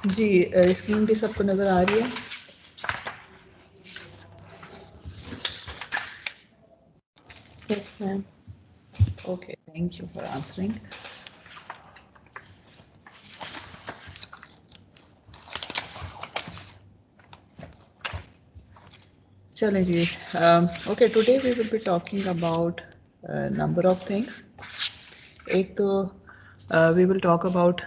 जी screen पे सबको नज़र आ रही है? Yes, ma'am. Okay, thank you for answering. चलें जी. Okay, today we will be talking about a number of things. एक तो we will talk about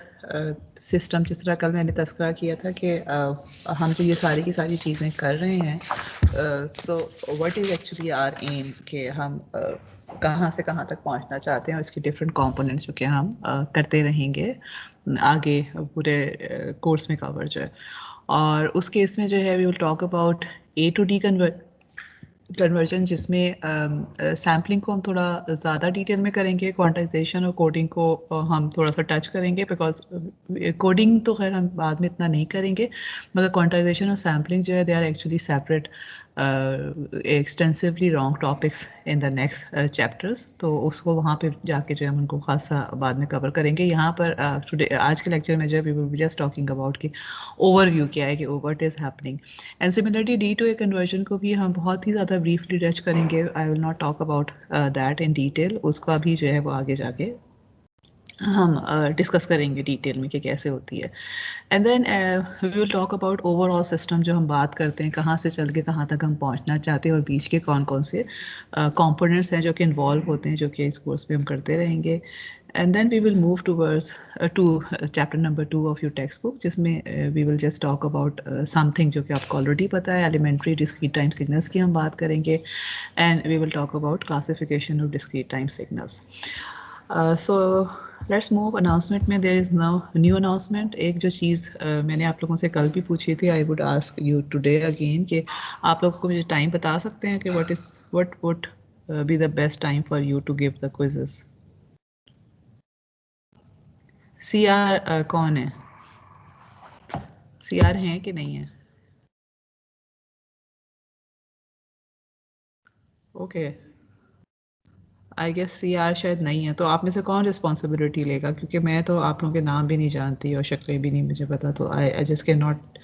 system, जिस तरह कल मैंने तस्करा किया था कि हम जो ये सारी की सारी चीज़ें कर रहे हैं, so what is actually R M, कि हम कहाँ से कहाँ तक पहुँचना चाहते हैं और इसके डिफरेंट कंपोनेंट्स जो कि हम करते रहेंगे आगे पूरे कोर्स में कवर जो है. और उस केस में जो है we will talk about A to D conversion, जिसमें सैम्पलिंग को हम थोड़ा ज़्यादा डिटेल में करेंगे, क्वांटाइजेशन और कोडिंग को हम थोड़ा सा टच करेंगे, बिकॉज कोडिंग तो खैर हम बाद में इतना नहीं करेंगे, मगर क्वांटाइजेशन और सैम्पलिंग जो है they are actually separate extensively wrong topics in the next chapters. तो उसको वहाँ पे जाके जो है हम उनको खासा बाद में कवर करेंगे. यहाँ पर टुडे आज के लेक्चर में जो है we will be just talking about कि ओवरव्यू क्या है, कि what is happening. And similarly D to A conversion को भी हम बहुत ही ज़्यादा ब्रीफली टच करेंगे. I will not talk about that in detail. उसका भी जो है वो आगे जाके हम डिस्कस करेंगे डिटेल में कि कैसे होती है. And then we will talk about overall system, जो हम बात करते हैं कहाँ से चल के कहाँ तक हम पहुँचना चाहते हैं और बीच के कौन कौन से कंपोनेंट्स हैं जो कि इन्वॉल्व होते हैं, जो कि इस कोर्स में हम करते रहेंगे. And then we will move towards to chapter number 2 of your textbook, जिसमें we will just talk about something जो कि आपको ऑलरेडी पता है, एलिमेंट्री डिस्क्रीट टाइम सिग्नल्स की हम बात करेंगे. And we will talk about classification of discrete time signals. So let's move. Announcement में there is no new announcement. एक जो चीज़ मैंने आप लोगों से कल भी पूछी थी, I would ask you today again, कि आप लोगों को मुझे टाइम बता सकते हैं कि what would be the best time for you to give the quizzes. C R कौन है? सी आर हैं कि नहीं है? Okay, I guess C R शायद नहीं है. तो आप में से कौन रिस्पॉन्सिबिलिटी लेगा, क्योंकि मैं तो आप लोगों के नाम भी नहीं जानती और शक्लें भी नहीं मुझे पता. तो I just can not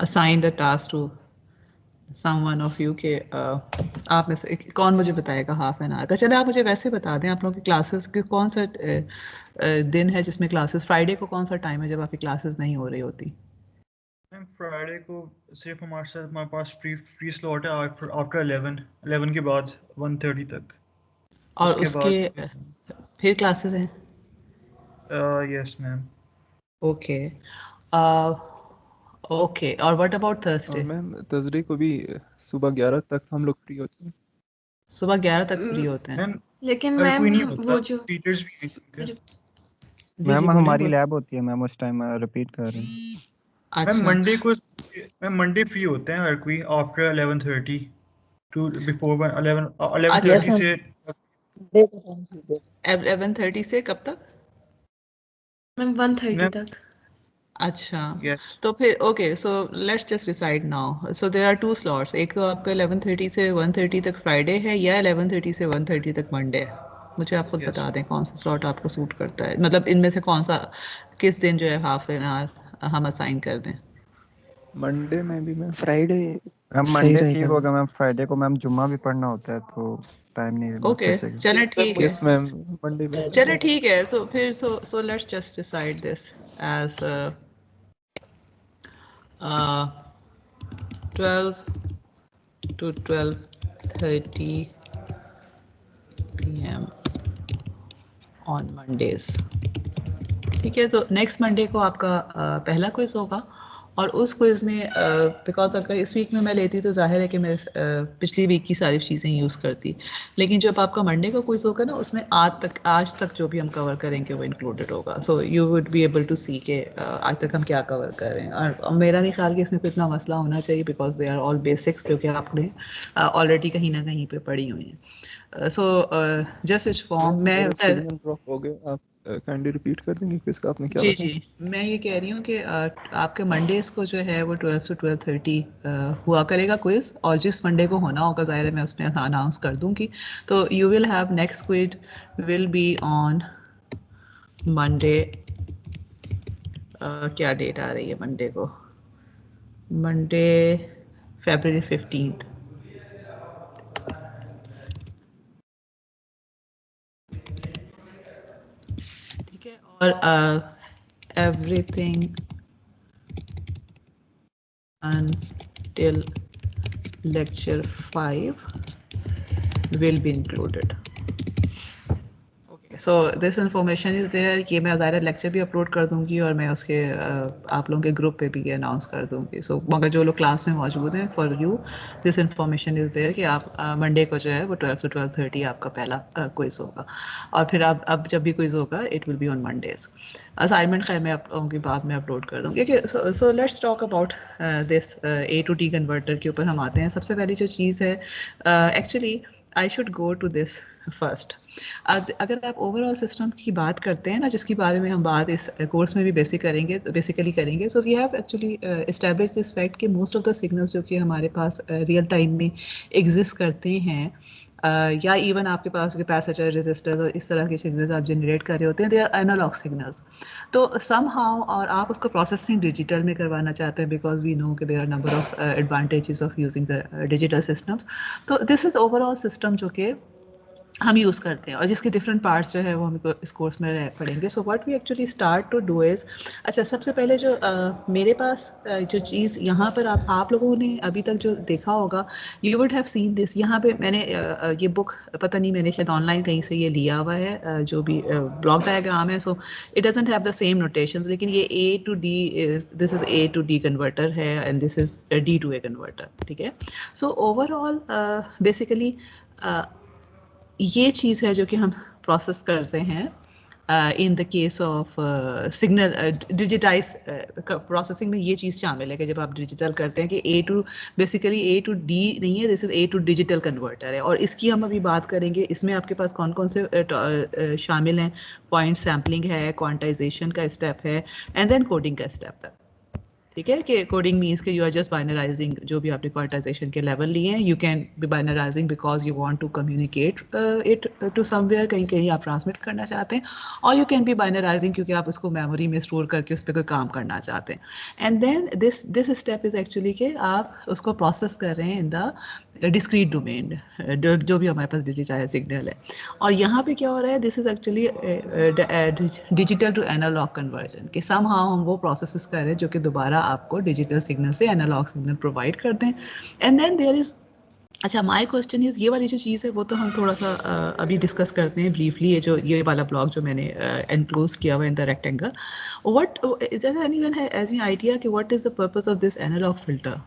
assign the task to someone of you के आप में से कौन मुझे बताएगा हाफ एन आवर का. चले आप मुझे वैसे बता दें, आप लोगों की क्लासेस के कौन सा दिन है जिसमें क्लासेस, फ्राइडे को कौन सा टाइम है जब आपकी क्लासेस नहीं हो रही होती? मैम फ्राइडे को सिर्फ हमारे पास फ्री स्लॉट है आफ्टर 11 के बाद 1:30 तक. और उसके फिर क्लासेस हैं? Yes ma'am. Okay okay. और व्हाट अबाउट और थर्सडे? मैम थर्सडे को भी सुबह 11 तक हम लोग फ्री होते हैं. सुबह 11 तक फ्री होते हैं? मैम लेकिन हर मैम कोई नहीं होता, वो जो टीचर्स भी हैं. जी जी मैम बोलिए. हमारी लैब होती है मैम, उस टाइम रिपीट कर रहे हैं. मैम अच्छा, मंडे फ्री होते हैं हर कोई आफ्टर 11:30 टू बिफोर 11 अच्छा. 11:30 से 11:30 से कब तक? Ma'am 1:30 ma'am. तक. अच्छा, यस तो फिर okay, so let's just decide now. So there are 2 slots. एक तो आपका 11:30 से 1:30 तक फ्राइडे है, या 11:30 से 1:30 तक मंडे है. मुझे आप खुद यस बता दें कौन सा स्लॉट आपको सूट करता है, मतलब इनमें से कौन सा, किस दिन जो है हाफ एन आवर हम असाइन कर दें. मंडे में भी मैम फ्राइडे मैम सही मंडे रहेगा ठीक मैम। होगा मैम. फ्राइडे को मैम जुम्मा भी पढ़ना होता है तो टाइम नहीं ओके, बचेगा. चलें ठीक है. यस मैम मंडे में. चलिए ठीक है. तो फिर so let's just decide this as 12 to 12:30 p.m. on Mondays. ठीक है, तो नेक्स्ट मंडे को आपका पहला क्विज होगा. और उस क्विज में बिकॉज अगर इस वीक में मैं लेती तो जाहिर है कि मैं पिछली वीक की सारी चीज़ें यूज़ करती, लेकिन जब आपका मंडे का क्विज होगा ना, उसमें आज तक जो भी हम कवर करेंगे वो इंक्लूडेड होगा. So you would be able to see के आज तक हम क्या कवर कर रहे हैं. और मेरा नहीं ख्याल कि इसमें कोई इतना मसला होना चाहिए, because they are all basics जो कि आपने ऑलरेडी कहीं ना कहीं पे पढ़ी हुई हैं. सो जस्ट इस फॉर्म में सिग्नल ड्रॉप हो गया. आप काइंडली रिपीट कर देंगे किसका आपने क्या जी बताया? जी, मैं ये कह रही हूँ कि आपके मंडेज को जो है वो 12 से 12:30 हुआ करेगा क्विज. और जिस मंडे को होना होगा ज़ाहिर है मैं उसमें अनाउंस कर दूँगी. तो you will have next quiz will be on Monday क्या डेट आ रही है मंडे को? Monday February 15th। ठीक है, और everything until lecture 5 will be included. So this information is there कि मैं ज़ाहिर लेक्चर भी अपलोड कर दूंगी और मैं उसके आप लोगों के ग्रुप पे भी ये अनाउंस कर दूंगी। सो मगर जो लोग क्लास में मौजूद हैं, for you this information is there कि आप मंडे को जो है वो 12 से 12:30 आपका पहला क्विज होगा, और फिर आप अब जब भी क्विज होगा it will be on Mondays. Assignment खैर मैं आप लोगों की बाद में अपलोड कर दूँगी। So let's talk about this A to D converter के ऊपर हम आते हैं। सबसे पहली जो चीज़ है, actually I should go to this first. अगर आप ओवरऑल सिस्टम की बात करते हैं ना, जिसके बारे में हम बात इस कोर्स में भी बेसिकली करेंगे, so we have actually establish this fact कि मोस्ट ऑफ द सिग्नल्स जो कि हमारे पास रियल टाइम में एग्जिस्ट करते हैं, या इवन आपके पास कैपेसिटर, रेजिस्टर और इस तरह के सिग्नल्स आप जनरेट कर रहे होते हैं, दे आर एनालॉग सिग्नल्स। तो सम हाउ और आप उसको प्रोसेसिंग डिजिटल में करवाना चाहते हैं, बिकॉज वी नो कि there are number of advantages of using the digital systems. तो दिस इज़ ओवरऑल सिस्टम जो कि हम यूज़ करते हैं और जिसके डिफरेंट पार्ट्स जो है वो हमको इस कोर्स में पढ़ेंगे। So what we actually start to do is, अच्छा सबसे पहले जो मेरे पास जो चीज़ यहाँ पर आप लोगों ने अभी तक जो देखा होगा, you would have seen this. यहाँ पे मैंने ये बुक पता नहीं मैंने शायद ऑनलाइन कहीं से ये लिया हुआ है, जो भी ब्लॉक डायग्राम है। So it doesn't have the same notations, लेकिन ये A to D this is A to D converter है and this is D to A converter. ठीक है, सो ओवरऑल बेसिकली ये चीज़ है जो कि हम प्रोसेस करते हैं in the case of signal digitise processing में। ये चीज़ शामिल है कि जब आप डिजिटल करते हैं कि बेसिकली A to D नहीं है, this is A to digital converter है। और इसकी हम अभी बात करेंगे। इसमें आपके पास कौन कौन से शामिल हैं, पॉइंट सैम्पलिंग है, क्वांटाइजेशन का स्टेप है, एंड देन कोडिंग का स्टेप है। ठीक है, कि कोडिंग मीन्स कि यू आर जस्ट बाइनराइजिंग जो भी आपने क्वांटाइजेशन के लेवल लिए हैं। You can be binarising because you want to communicate it to somewhere, कहीं कहीं आप ट्रांसमिट करना चाहते हैं, और यू कैन बी बाइनराइजिंग क्योंकि आप उसको मेमोरी में स्टोर करके उस पर कोई काम करना चाहते हैं। And then this step is actually कि आप उसको प्रोसेस कर रहे हैं इन द डिस्क्रीट डोमेन, जो भी हमारे पास डिजिटाइज सिग्नल है। और यहाँ पे क्या हो रहा है, this is actually digital to analogue conversion, कि सम हाउ हम वो प्रोसेस कर रहे हैं जो कि दोबारा आपको डिजिटल सिग्नल से एनालॉग सिग्नल प्रोवाइड करते हैं। एंड देन देयर इज़, अच्छा माय क्वेश्चन इज़, ये वाली जो चीज़ है वो तो हम थोड़ा सा अभी डिस्कस करते हैं ब्रीफली। ये वाला ब्लॉक जो मैंने एनक्लोज किया हुआ in the rectangle, what is there anyone has any idea कि what is the purpose of this analogue filter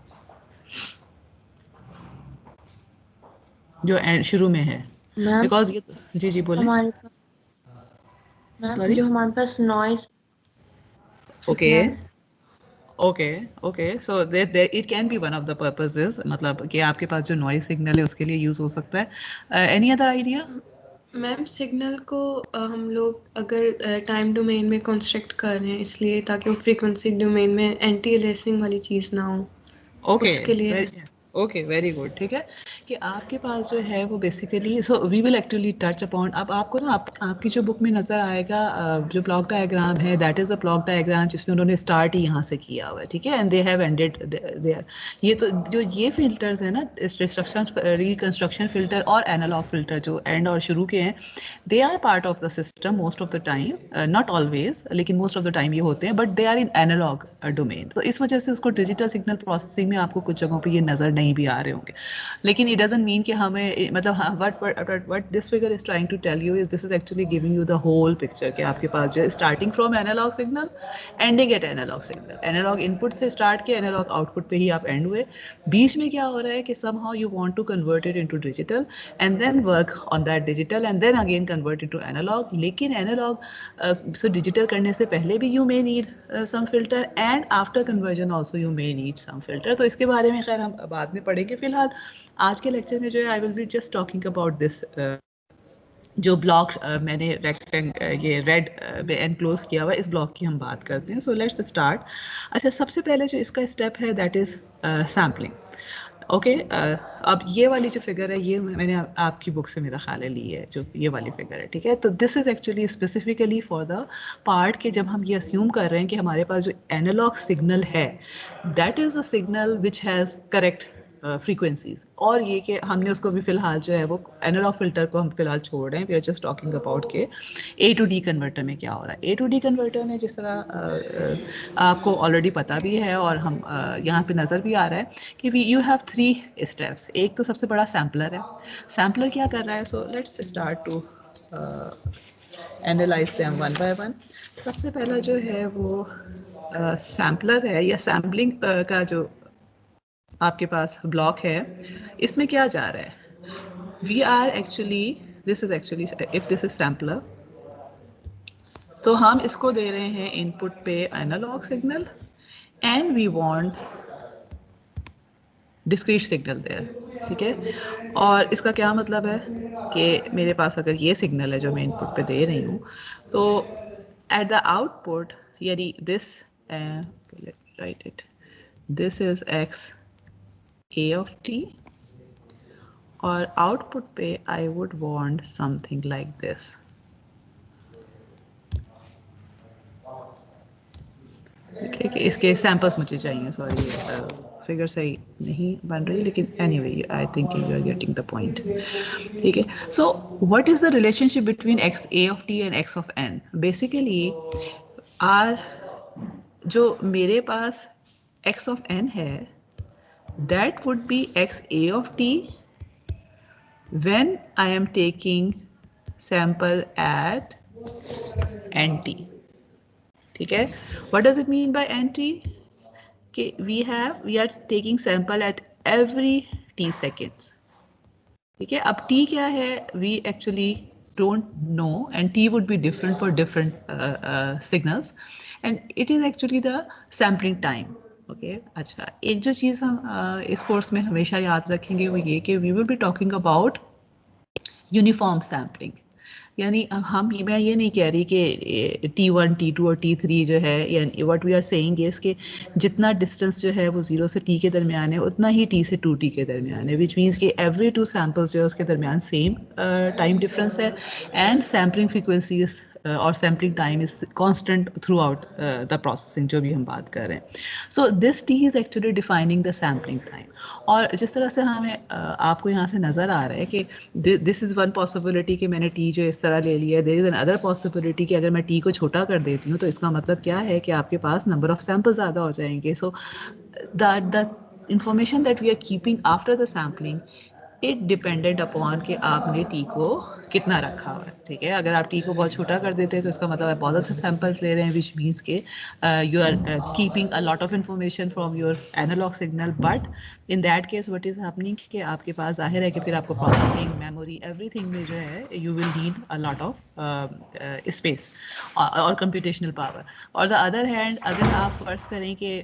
जो शुरू में है? मैम बिकॉज ये जी बोलें। हमारे पास मैम सॉरी, जो हमारे पास noise okay signal okay, so it can be one of the purposes, मतलब कि आपके पास जो नॉइज सिग्नल है उसके लिए यूज़ हो सकता है। Any other idea? Ma'am signal को हम लोग अगर टाइम डोमेन में कंस्ट्रक्ट कर रहे हैं इसलिए ताकि वो फ्रीक्वेंसी डोमेन में एंटी अलियासिंग वाली चीज़ ना हो, उसके लिए है। Okay very good. ठीक है, कि आपके पास जो है वो basically, so we will actually touch upon, अब आपको ना आपकी जो बुक में नज़र आएगा जो ब्लॉक डायग्राम है, that is a block diagram जिसमें उन्होंने स्टार्ट ही यहाँ से किया हुआ है। ठीक है, and they have ended there. ये तो जो ये फिल्टर्स हैं ना, रिकंस्ट्रक्शन फिल्टर और एनालॉग फिल्टर जो एंड और शुरू के हैं, they are part of the system most of the time, not always लेकिन मोस्ट ऑफ द टाइम ये होते हैं, but they are in analogue domain. तो इस वजह से उसको डिजिटल सिग्नल प्रोसेसिंग में आपको कुछ जगहों पे ये नज़र नहीं भी आ रहे होंगे, लेकिन इट डजंट मीन कि हमें, मतलब what this figure is trying to tell you is this is actually giving you the whole picture, कि आपके पास जो है starting from analogue signal ending at analogue signal, analogue input से स्टार्ट किया, एनालॉग आउटपुट पे ही आप एंड हुए। बीच में क्या हो रहा है कि somehow you want to convert it into digital and then work on that digital and then again convert it to analog, लेकिन analog so digital करने से पहले भी you may need some filter and after conversion also you may need some filter। तो इसके बारे में खैर हम बाद में पढ़ेंगे। फिलहाल आज के लेक्चर में जो है I will be just talking about this जो ब्लॉक मैंने ये रेड में एनक्लोज किया हुआ है, इस ब्लॉक की हम बात करते हैं। सो लेट्स स्टार्ट। अच्छा सबसे पहले जो इसका स्टेप है दैट इज़ सैम्पलिंग। ओके अब ये वाली जो फिगर है ये मैंने आपकी बुक से मेरा ख्याल है ली है, जो ये वाली फिगर है, ठीक है। तो this is actually specifically for the part के जब हम ये अस्यूम कर रहे हैं कि हमारे पास जो एनालॉग सिग्नल है that is a signal which has correct frequencies, और ये कि हमने उसको भी फ़िलहाल जो है वो एनालॉग फ़िल्टर को हम फ़िलहाल छोड़ रहे हैं। We are just talking about के ए टू डी कन्वर्टर में क्या हो रहा है। ए टू डी कन्वर्टर में जिस तरह आपको ऑलरेडी पता भी है और हम यहाँ पे नज़र भी आ रहा है कि वी यू हैव 3 स्टेप्स। एक तो सबसे बड़ा सैम्पलर है। सैम्पलर क्या कर रहा है? So let's start to analyse them one by one. सबसे पहला जो है वो सैम्पलर है या सैम्पलिंग का जो आपके पास ब्लॉक है, इसमें क्या जा रहा है? We are actually this is actually if this is sampler, तो हम इसको दे रहे हैं इनपुट पे analogue signal and we want discrete signal there, ठीक है। और इसका क्या मतलब है कि मेरे पास अगर ये सिग्नल है जो मैं इनपुट पे दे रही हूँ, तो एट द आउटपुट यानी this right it this is x a of T, और आउटपुट पे I would want something like this. ठीक है कि इसके सैंपल्स मुझे चाहिए, सॉरी फिगर सही नहीं बन रही, लेकिन anyway I think you are getting the point, ठीक है। So what is the relationship between x a of t and x of n? Basically आर जो मेरे पास एक्स ऑफ एन है that would be x a of t when I am taking sample at NT, ठीक है। What does it mean by NT? कि we are taking sample at every t seconds, ठीक है। अब t क्या है? We actually don't know and t would be different for different signals and it is actually the sampling time. Okay अच्छा, एक जो चीज़ हम इस कोर्स में हमेशा याद रखेंगे वो ये कि we will be talking about uniform sampling. यानी मैं ये नहीं कह रही कि T1, T2 और T3 जो है, यानी what we are saying is कि जितना डिस्टेंस जो है वो 0 से T के दरमियान है उतना ही T से 2T के दरमियान है, विच मीन्स कि एवरी 2 सैम्पल्स जो है उसके दरमियान सेम टाइम डिफरेंस है एंड सैम्पलिंग फ्रीक्वेंसी और sampling time is constant through out the processing जो भी हम बात कर रहे हैं। So this T is actually defining the sampling time. और जिस तरह से हमें आपको यहाँ से नज़र आ रहा है कि दिस इज़ वन पॉसिबिलिटी कि मैंने टी जो इस तरह ले लिया है, there is another possibility कि अगर मैं टी को छोटा कर देती हूँ तो इसका मतलब क्या है कि आपके पास नंबर ऑफ सैम्पल ज़्यादा हो जाएंगे। So the information that we are keeping after the sampling it dependent upon कि आपने टी को कितना रखा हुआ है, ठीक है। अगर आप टी को बहुत छोटा कर देते हैं तो इसका मतलब आप बहुत से सैंपल्स ले रहे हैं, विच मीन्स के you are keeping a lot of information from your analogue signal, but in that case what is happening कि आपके पास जाहिर है कि फिर आपको प्रोसेसिंग मेमोरी एवरीथिंग में जो है you will need a lot of space और कंप्यूटेशनल पावर। और द अदर हैंड अगर आप फर्ज करें कि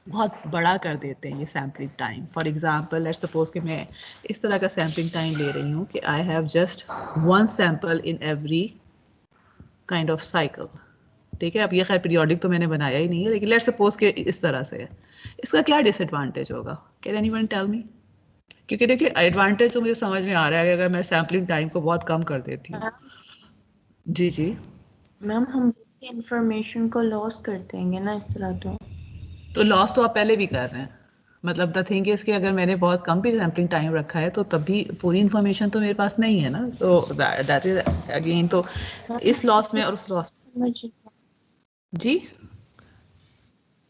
बहुत बड़ा कर देते हैं ये sampling time, for example let's suppose कि मैं इस तरह का सैम्पलिंग टाइम ले रही हूँ कि I have just one sample in every kind of cycle, ठीक है। अब ये खैर पीरियोडिक तो मैंने बनाया ही नहीं है, लेकिन लेट्स सपोज कि इस तरह से है। इसका क्या डिसएडवांटेज होगा? Can anyone tell me? क्योंकि देखिए एडवांटेज तो मुझे समझ में आ रहा है कि अगर मैं सैम्पलिंग टाइम को बहुत कम कर देती हूँ। जी जी मैम हम इंफॉर्मेशन को लॉस कर देंगे ना इस तरह। तो लॉस तो आप पहले भी कर रहे हैं। मतलब द थिंग इज कि अगर मैंने बहुत कम भी सैम्पलिंग टाइम रखा है तो तब भी पूरी इन्फॉर्मेशन तो मेरे पास नहीं है ना, तो दैट इज अगेन तो इस लॉस में और उस लॉस में। जी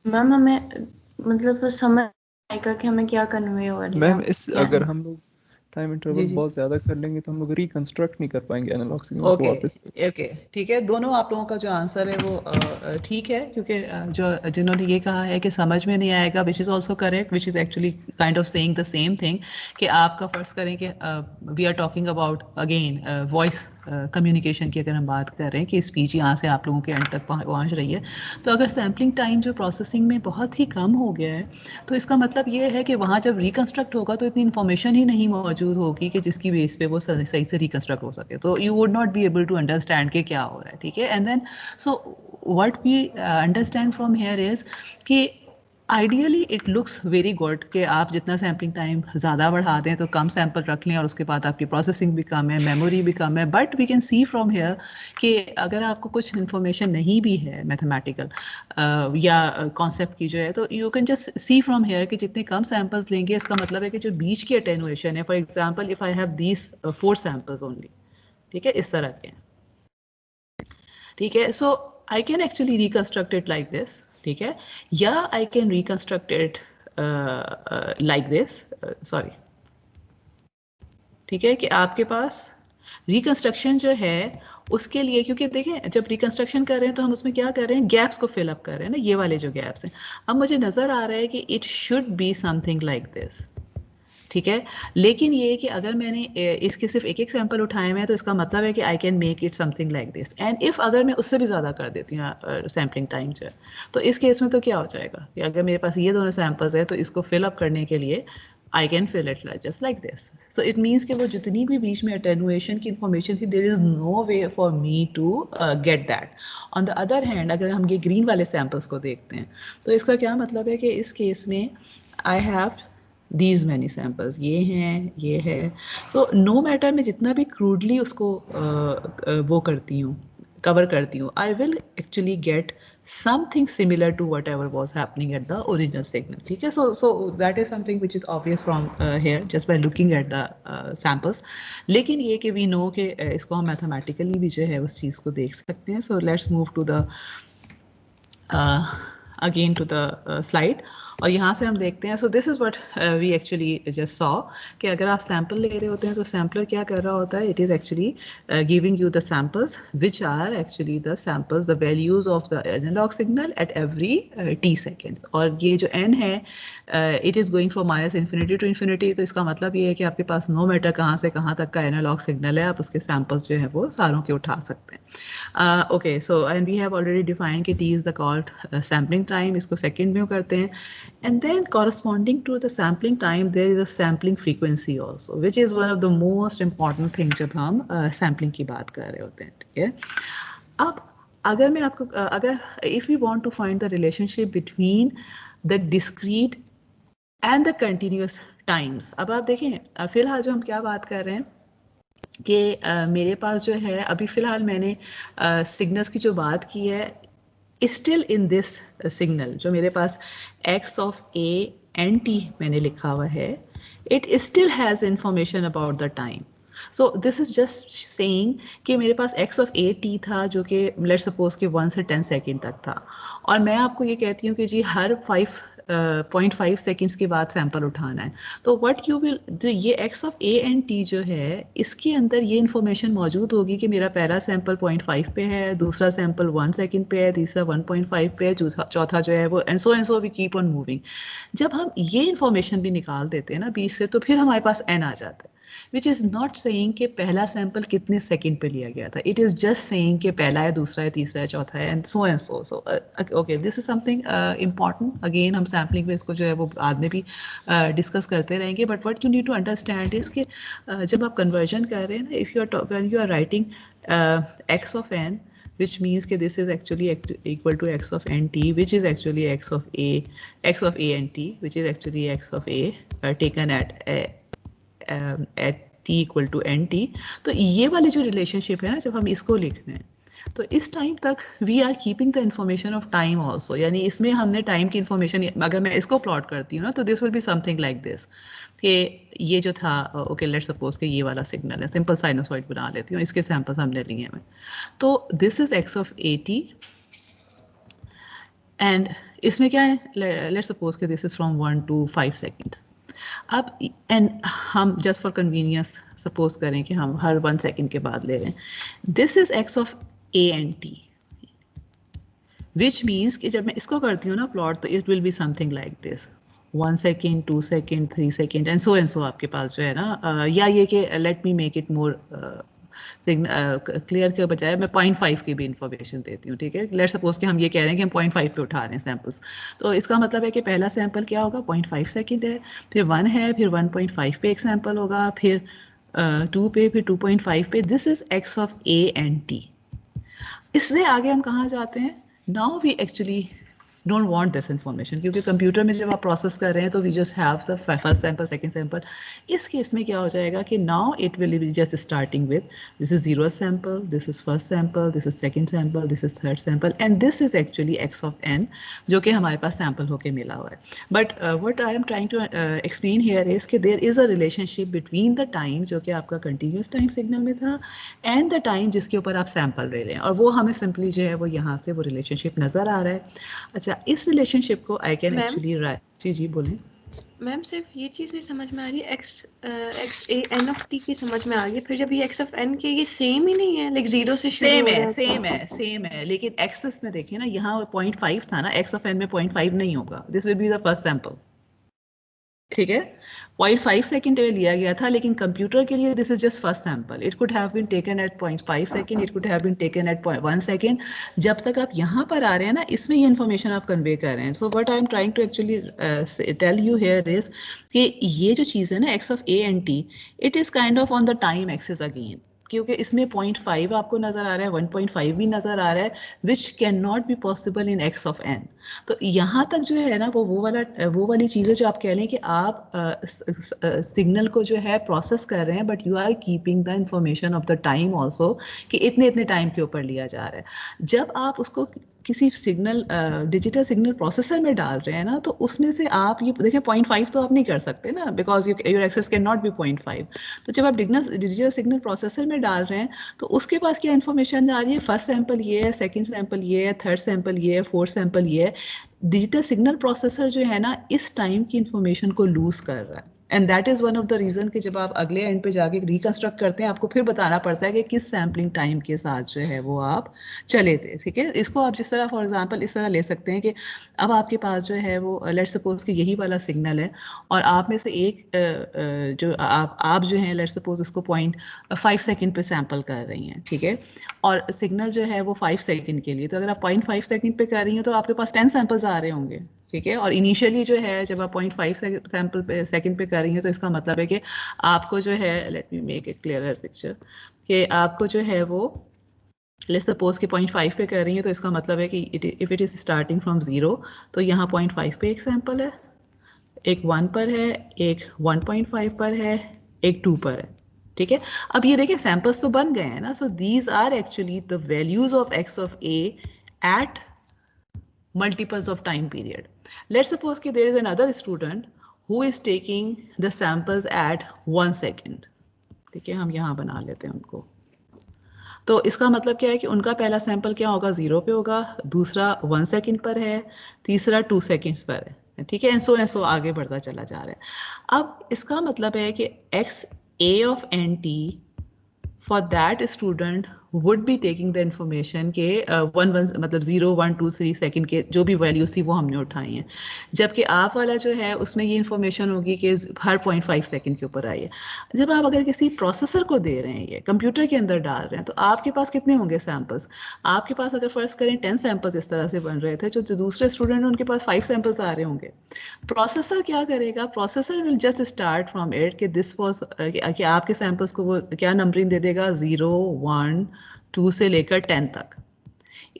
मैम हमें मतलब समझ आएगा कि हमें क्या कन्वे हो रहा है। मैम इस अगर हम लोग टाइम जी इंटरवल जी बहुत ज़्यादा कर लेंगे तो हम लोग रिकंस्ट्रक्ट नहीं कर पाएंगे एनालॉग सिग्नल को ओके वापस। ओके ठीक है, दोनों आप लोगों का जो आंसर है वो ठीक है, क्योंकि जो जिन्होंने ये कहा है कि समझ में नहीं आएगा, which is also correct, which is actually kind of saying the same thing कि आपका फर्ज करें कि we are talking about again voice communication की अगर हम बात कर रहे हैं कि स्पीच यहाँ से आप लोगों के एंड तक पहुँच रही है, तो अगर सैम्पलिंग टाइम जो प्रोसेसिंग में बहुत ही कम हो गया है तो इसका मतलब ये है कि वहाँ जब रिकन्स्ट्रक्ट होगा तो इतनी इन्फॉर्मेशन ही नहीं मौजूद होगी कि जिसकी बेस पे वो सही से रिकन्स्ट्रक्ट हो सके, तो you would not be able to understand कि क्या हो रहा है, ठीक है। And then so what we understand from here is कि ideally it looks very good कि आप जितना सैम्पलिंग टाइम ज़्यादा बढ़ा दें तो कम सैंपल रख लें और उसके बाद आपकी प्रोसेसिंग भी कम है, मेमोरी भी कम है. But we can see from here कि अगर आपको कुछ इन्फॉर्मेशन नहीं भी है मैथमेटिकल या कॉन्सेप्ट की जो है, तो you can just see from here कि जितने कम सैंपल्स लेंगे इसका मतलब है कि जो बीच की अटेनुएशन है, for example if I have these 4 samples only, ठीक है, इस तरह के हैं, ठीक है. So I can actually reconstruct it like this, ठीक है, या I can reconstruct it like this, sorry, ठीक है, कि आपके पास रिकंस्ट्रक्शन जो है उसके लिए, क्योंकि देखें जब रिकंस्ट्रक्शन कर रहे हैं तो हम उसमें क्या कर रहे हैं, गैप्स को फिल अप कर रहे हैं ना, ये वाले जो गैप्स हैं. अब मुझे नज़र आ रहा है कि it should be something like this, ठीक है. लेकिन ये कि अगर मैंने इसके सिर्फ एक एक सैंपल उठाए हुए हैं तो इसका मतलब है कि I can make it something like this. And if अगर मैं उससे भी ज़्यादा कर देती हूँ सैम्पलिंग टाइम जो है, तो इस केस में तो क्या हो जाएगा कि अगर मेरे पास ये दोनों सैंपल्स है तो इसको फिल अप करने के लिए I can fill it just like this. So it means कि वो जितनी भी बीच में अटेनुएशन की इन्फॉर्मेशन थी, there is no way for me to get that. On the other hand अगर हम ये ग्रीन वाले सैंपल्स को देखते हैं तो इसका क्या मतलब है कि इस केस में I have these many samples, ये हैं, ये है. So no matter मैं जितना भी crudely उसको वो करती हूँ, cover करती हूँ, I will actually get something similar to whatever was happening at the original signal, ठीक है. So that is something which is obvious from here just by looking at the samples. लेकिन ये कि we know कि इसको हम mathematically भी जो है उस चीज़ को देख सकते हैं. So let's move to the again to the slide. और यहाँ से हम देखते हैं, so this is what we actually just saw कि अगर आप सैम्पल ले रहे होते हैं तो सैम्पलर क्या कर रहा होता है, it is actually giving you the samples which are actually the samples, the values of the analogue signal at every t seconds. और ये जो n है it is going from -infinity to infinity. तो इसका मतलब ये है कि आपके पास नो मैटर कहाँ से कहाँ तक का एनालॉग सिग्नल है, आप उसके सैम्पल्स जो है वो सारों के उठा सकते हैं. Okay, so and we have already defined कि t is the called sampling time, इसको सेकेंड में करते हैं. And then corresponding to the sampling time, there is a sampling frequency also, which is one of the most important things जब हम sampling की बात कर रहे होते हैं, ठीक है. अब अगर मैं आपको अगर if we want to find the relationship between the discrete and the continuous times, अब आप देखें फिलहाल जो हम क्या बात कर रहे हैं कि मेरे पास जो है अभी फ़िलहाल मैंने सिग्नल्स की जो बात की है, स्टिल इन दिस सिग्नल जो मेरे पास x of a and t मैंने लिखा हुआ है, it still has information about the time. So this is just saying कि मेरे पास x ऑफ a t था जो कि लेट्स सपोज कि 1 से 10 सेकेंड तक था, और मैं आपको ये कहती हूँ कि जी हर 0.5 सेकेंड्स के बाद सैंपल उठाना है. तो व्हाट यू विल, ये x of a and t जो है इसके अंदर ये इन्फॉर्मेशन मौजूद होगी कि मेरा पहला सैंपल 0.5 पे है, दूसरा सैंपल 1 सेकेंड पे है, तीसरा 1.5 पे है, चौथा जो है वो and so we keep on moving. जब हम ये इन्फॉर्मेशन भी निकाल देते हैं ना 20 से, तो फिर हमारे पास n आ जाता है, विच इज़ नॉट सेइंग कि पहला सैंपल कितने सेकंड पे लिया गया था. इट इज़ जस्ट सेइंग कि पहला है, दूसरा है, तीसरा है, चौथा है, and so. Okay, this is something important. Again हम सैम्पलिंग में इसको जो है वो बाद में भी डिस्कस करते रहेंगे. But what you need to understand is कि जब आप कन्वर्जन कर रहे हैं ना, if you are writing x of n, which means that this is actually equal to x of n t, which is actually x of a and t, which is actually x of a taken at t equal to n t. तो ये वाली जो relationship है ना, जब हम इसको लिख रहे हैं तो इस टाइम तक we are keeping the information of time also, यानी इसमें हमने टाइम की इन्फॉर्मेशन, अगर मैं इसको प्लॉट करती हूँ ना तो this will be something like this कि ये जो था, ओके लेट्स सपोज कि ये वाला सिग्नल है, सिंपल साइनोसॉइड बना लेती हूँ, इसके सैंपल्स हमने लिए हैं. तो this is x of a t and इसमें क्या है, लेट्स सपोज कि this is from 1 to 5 seconds. अब एंड हम जस्ट फॉर कन्वीनियंस सपोज करें कि हम हर 1 सेकेंड के बाद ले रहे हैं. This is x of a and t, which means कि जब मैं इसको करती हूँ ना प्लॉट, तो it will be something like this, 1 second, 2 second, 3 second and so आपके पास जो है ना, या ये कि late me make it more clear के बजाय मैं 0.5 की भी इंफॉर्मेशन देती हूँ, ठीक है. लेट्स सपोज कि हम ये कह रहे हैं कि हम 0.5 पे उठा रहे हैं सैंपल्स, तो इसका मतलब है कि पहला सैंपल क्या होगा, 0.5 सेकेंड है, फिर 1 है, फिर 1.5 पे एक सैंपल होगा, फिर 2 पे, फिर 2.5 पे. This is x of a and t. इससे आगे हम कहाँ जाते हैं, now we actually don't want this information, क्योंकि कंप्यूटर में जब आप प्रोसेस कर रहे हैं तो we just have the first sample second sample. इस केस में क्या हो जाएगा कि now it will be just starting with this is 0th sample, this is first sample, this is second sample, this is third sample, and this is actually x of n जो कि हमारे पास sample होके मिला हुआ है. But what I am trying to explain here is कि there is a relationship between the time जो कि आपका कंटिन्यूस टाइम सिग्नल में था एंड द टाइम जिसके ऊपर आप सैंपल ले रहे हैं, और वो हमें सिंपली जो है वो यहाँ से वो रिलेशनशिप नज़र आ रहा है. अच्छा, इस रिलेशनशिप को आई कैन एक्चुअली जी बोलें मैम. सिर्फ ये चीज़ नहीं समझ में आ रही, x a n of t की समझ में आ गई, फिर जब ये एक्स ऑफ एन के ये सेम ही नहीं है, लाइक 0 से शुरू हो रहा है. सेम है, लेकिन एक्सेस में देखिए ना, यहाँ 0.5 था ना, एक्स ऑफ एन में 0.5 नहीं होगा. This will be the first sample, ठीक है. 0.5 सेकेंड लिया गया था, लेकिन कंप्यूटर के लिए this is just first sample. It could have been taken at 0.5 second, it could have been taken at 1 second. जब तक आप यहाँ पर आ रहे हैं ना, इसमें ये इन्फॉर्मेशन आप कन्वे कर रहे हैं. So what I am trying to actually tell you here is कि ये जो चीज़ है ना, x of a and t, it is kind of on the time axis again, क्योंकि इसमें 0.5 आपको नज़र आ रहा है, 1.5 भी नज़र आ रहा है, which can not be possible in x of n. तो यहाँ तक जो है ना वो वाली चीज़ें जो आप कह लें कि आप सिग्नल को जो है प्रोसेस कर रहे हैं, but you are keeping the information of the time also, कि इतने टाइम के ऊपर लिया जा रहा है. जब आप उसको किसी सिग्नल डिजिटल सिग्नल प्रोसेसर में डाल रहे हैं ना, तो उसमें से आप ये देखिए 0.5 तो आप नहीं कर सकते ना, because your access can not be 0.5. तो जब आप डिजिटल सिग्नल प्रोसेसर में डाल रहे हैं तो उसके पास क्या इन्फॉर्मेशन आ रही है, फर्स्ट सैंपल ये है, सेकंड सैंपल ये है, थर्ड सैंपल ये है, फोर्थ सैंपल ये है. डिजिटल सिग्नल प्रोसेसर जो है ना, इस टाइम की इन्फॉर्मेशन को लूज कर रहा है. And that is one of the reason कि जब आप अगले एंड पे जाके रिकंस्ट्रक्ट करते हैं, आपको फिर बताना पड़ता है कि किस सैम्पलिंग टाइम के साथ जो है वो आप चले थे, ठीक है. इसको आप जिस तरह फॉर एग्जांपल इस तरह ले सकते हैं कि अब आपके पास जो है वो लेट्स सपोज कि यही वाला सिग्नल है, और आप में से एक जो आप जो है लेट्स सपोज उसको 0.5 सेकेंड पे सैम्पल कर रही हैं, ठीक है, और सिग्नल जो है वो 5 सेकेंड के लिए. तो अगर आप 0.5 सेकेंड पे कर रही हैं तो आपके पास 10 सैंपल्स आ रहे होंगे, ठीक है. और इनिशियली जो है जब आप 0.5 सैंपल पे सेकंड पे कर रही हैं, तो इसका मतलब है कि आपको जो है, late me make a clearer picture, कि आपको जो है वो लेट्स सपोज कि 0.5 पे कर रही हैं, तो इसका मतलब है कि if it is starting from 0, तो यहाँ 0.5 पे एक सैंपल है, एक 1 पर है, एक 1.5 पर है, एक 2 पर है, ठीक है. अब ये देखिए सैंपल्स तो बन गए हैं ना. So these are actually the values of x of a at multiples of time period. Let's suppose that there is another student who is taking the samples at 1 second. ठीक है, हम यहाँ बना लेते हैं उनको. तो इसका मतलब क्या है कि उनका पहला सैंपल क्या होगा, 0 पे होगा, दूसरा 1 सेकेंड पर है, तीसरा 2 सेकेंड्स पर है, ठीक है. एंड सो आगे बढ़ता चला जा रहा है. अब इसका मतलब है कि x a of n t for that student would be taking the information के 1 मतलब 0 1 2 3 सेकेंड के जो भी वैल्यूज थी वो हमने उठाई हैं, जबकि आप वाला जो है उसमें ये इन्फॉर्मेशन होगी कि हर 0.5 सेकेंड के ऊपर आई है. जब आप अगर किसी प्रोसेसर को दे रहे हैं, ये कंप्यूटर के अंदर डाल रहे हैं, तो आपके पास कितने होंगे सैम्पल्स. आपके पास अगर फर्स्ट करें 10 सैम्पल्स इस तरह से बन रहे थे, जो दूसरे स्टूडेंट उनके पास 5 सैम्पल्स आ रहे होंगे. प्रोसेसर क्या करेगा, processor will just start from it कि दिस वॉज कि आपके सैम्पल्स को वो क्या नंबरिंग दे देगा, 0 1 2 से लेकर 10 तक.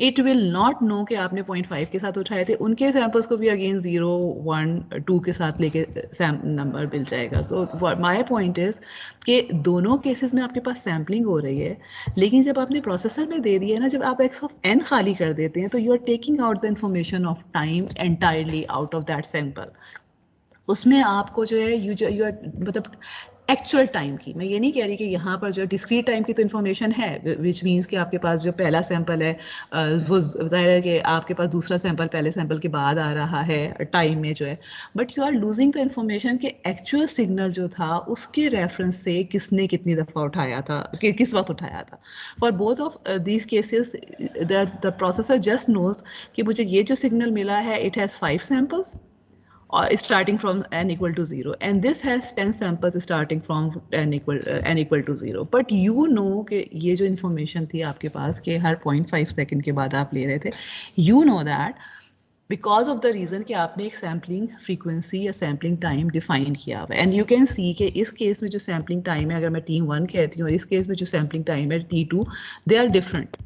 इट विल नॉट नो कि आपने 0.5 के साथ उठाए थे, उनके सैंपल्स को भी अगेन 0 1 2 के साथ लेके नंबर मिल जाएगा. तो माय पॉइंट इज कि दोनों केसेस में आपके पास सैम्पलिंग हो रही है, लेकिन जब आपने प्रोसेसर में दे दिया है ना, जब आप एक्स ऑफ एन खाली कर देते हैं, तो you are taking out the information of time entirely out of that sample. उसमें आपको जो है यू आर मतलब एक्चुअल टाइम की, मैं ये नहीं कह रही कि यहाँ पर जो डिस्क्रीट टाइम की तो इन्फॉर्मेशन है, विच मीन्स कि आपके पास जो पहला सैंपल है वो जाहिर है कि आपके पास दूसरा सैंपल पहले सैंपल के बाद आ रहा है टाइम में जो है, but you are losing the information कि एक्चुअल सिग्नल जो था उसके रेफरेंस से किसने कितनी दफ़ा उठाया था, किस वक्त उठाया था. For both of these cases the processor just knows कि मुझे ये जो सिग्नल मिला है, it has 5 samples starting from n equal to 0, and this has 10 samples starting from n equal to 0. but you know कि ये जो information थी आपके पास कि हर 0.5 सेकेंड के बाद आप ले रहे थे, you know that because of the reason कि आपने एक sampling frequency या sampling time define किया हुआ है. and you can see कि इस केस में जो sampling time है, अगर मैं T1 कहती हूँ और इस केस में जो sampling time है T2, they are different.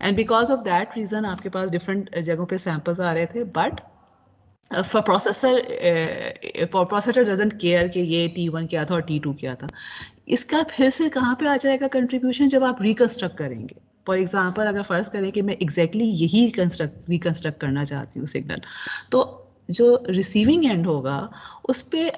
And because of that reason आपके पास डिफरेंट जगहों पे सैम्पल्स आ रहे थे, but for processor doesn't care कि ये T1 क्या था और T2 क्या था. इसका फिर से कहाँ पे आ जाएगा कंट्रीब्यूशन, जब आप रिकंस्ट्रक्ट करेंगे. फॉर एग्जाम्पल अगर फ़र्ज़ करें कि मैं एग्जैक्टली यही रिकंस्ट्रक्ट करना चाहती हूँ सिग्नल, तो जो रिसीविंग एंड होगा उस पर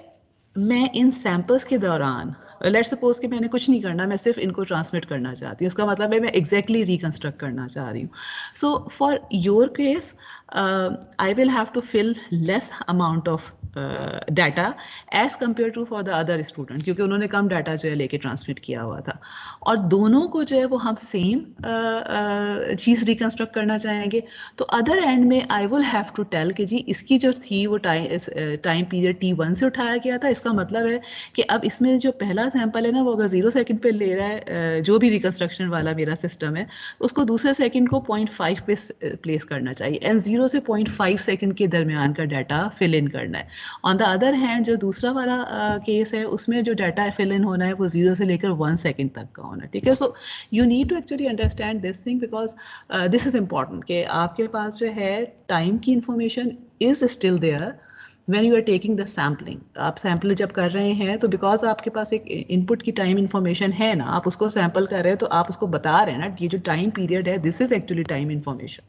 मैं इन सैम्पल्स के दौरान, लेट्स सपोज कि मैंने कुछ नहीं करना, मैं सिर्फ इनको ट्रांसमिट करना चाहती हूँ, इसका मतलब है मैं एग्जैक्टली रिकंस्ट्रक्ट करना चाह रही हूँ. So for your case I will have to fill less amount of data as compare to for the other student, क्योंकि उन्होंने कम डाटा जो है लेके ट्रांसमिट किया हुआ था, और दोनों को जो है वो हम सेम चीज़ रिकंस्ट्रक्ट करना चाहेंगे. तो अदर एंड में I will have to tell कि जी इसकी जो थी वो टाइम पीरियड T1 से उठाया गया था. इसका मतलब है कि अब इसमें जो पहला सैंपल है ना, वो अगर 0 सेकंड पे ले रहा है, जो भी रिकंस्ट्रक्शन वाला मेरा सिस्टम है, उसको दूसरे सेकंड को 0.5 पे प्लेस करना चाहिए, एंड 0 से 0.5 सेकंड के दरमियान का डाटा फिल इन करना है. ऑन द अदर हैंड जो दूसरा वाला केस है, उसमें जो डाटा फिल इन होना है वो 0 से लेकर 1 सेकंड तक का होना है. ठीक है. So you need to actually understand this thing, because this is important कि आपके पास जो है टाइम की information is still there when you are taking the sampling. आप सैम्पल जब कर रहे हैं तो बिकॉज आपके पास एक इनपुट की टाइम इन्फॉर्मेशन है ना, आप उसको सैम्पल कर रहे हैं, तो आप उसको बता रहे हैं ना, ये जो टाइम पीरियड है this is actually time information,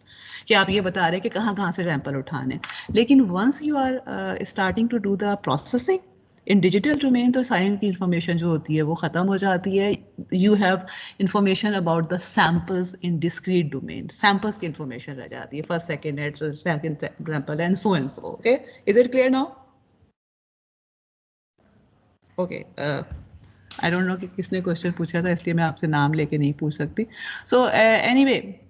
कि आप ये बता रहे हैं कि कहाँ से सैंपल उठाने. लेकिन once you are starting to do the processing in digital domain, तो साइंस की इंफॉर्मेशन जो होती है वो ख़त्म हो जाती है. You have information about the samples in discrete domain, samples की इंफॉर्मेशन रह जाती है, first second sample and so and so. Okay, is it clear now? Okay, I don't know कि किसने क्वेश्चन पूछा था, इसलिए मैं आपसे नाम लेके नहीं पूछ सकती. So anyway,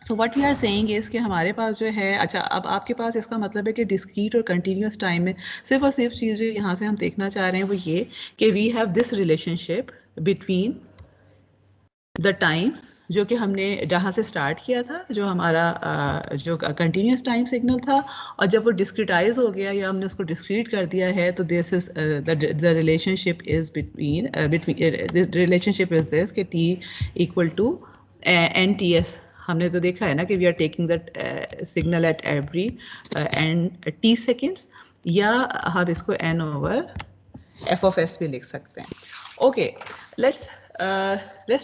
so what we are saying is कि हमारे पास जो है, अच्छा अब आपके पास इसका मतलब है कि डिस्क्रीट और कंटिन्यूस टाइम में सिर्फ और सिर्फ चीज़ जो यहाँ से हम देखना चाह रहे हैं वो ये कि we have this relationship between the time जो कि हमने जहाँ से स्टार्ट किया था, जो हमारा जो कंटिन्यूस टाइम सिग्नल था, और जब वो डिस्क्रिटाइज हो गया या हमने उसको डिस्क्रीट कर दिया है, तो this is the relationship is between relationship is this कि T इक्वल टू NTS. हमने तो देखा है ना कि we are taking that signal at every and T seconds, या हम इसको N ओवर f(s) भी लिख सकते हैं. Okay, let's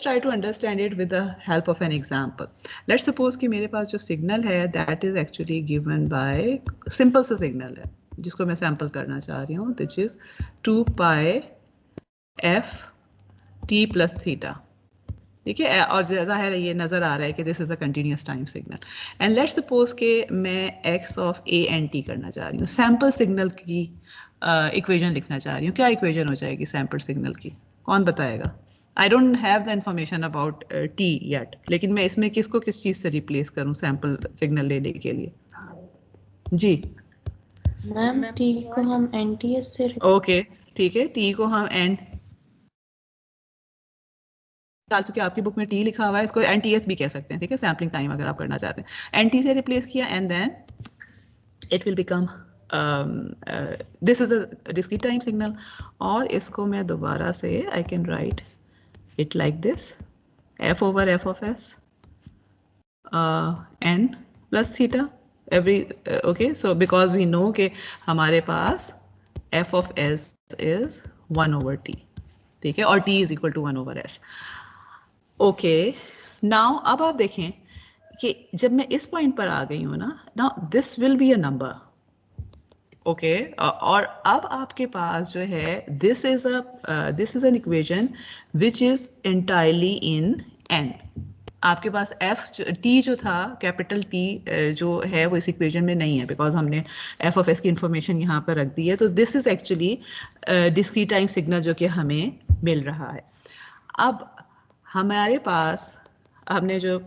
try to understand it with the help of an example. Let's suppose कि मेरे पास जो सिग्नल है that is actually given by simple सा सिग्नल है जिसको मैं सैम्पल करना चाह रही हूँ, which is 2 pi f t plus theta. ठीक है, और ज़ाहिर है ये नज़र आ रहा है कि this is a continuous time signal. And let's suppose कि मैं x of a and t करना चाह रही हूँ, सैम्पल सिग्नल की इक्वेशन लिखना चाह रही हूँ. क्या इक्वेशन हो जाएगी सैम्पल सिग्नल की, कौन बताएगा? I don't have the information about t yet, लेकिन मैं इसमें किसको किस चीज़ से रिप्लेस करूँ सैम्पल सिग्नल लेने के लिए? जी मैम, t को हम NTS से ओके, ठीक है, t को हम क्योंकि आपकी बुक में T लिखा हुआ है, इसको NTS भी कह सकते हैं. ठीक है, सैम्पलिंग टाइम अगर आप करना चाहते हैं, NT से रिप्लेस किया and then it will become this is a discrete time signal. और इसको मैं दोबारा से I can write it like this, f over f of s n plus theta every. Okay, so because we know कि हमारे पास f of s is 1 over t. ठीक है, और t is equal to 1 over s. Okay, now अब आप देखें कि जब मैं इस पॉइंट पर आ गई हूँ ना, now this will be a number. Okay, और अब आपके पास जो है this is an equation which is entirely in n. आपके पास t जो था, कैपिटल T जो है वो इस इक्वेशन में नहीं है, बिकॉज हमने f ऑफ s की इंफॉर्मेशन यहाँ पर रख दी है. तो this is actually discrete time signal जो कि हमें मिल रहा है. अब हमारे पास हमने जो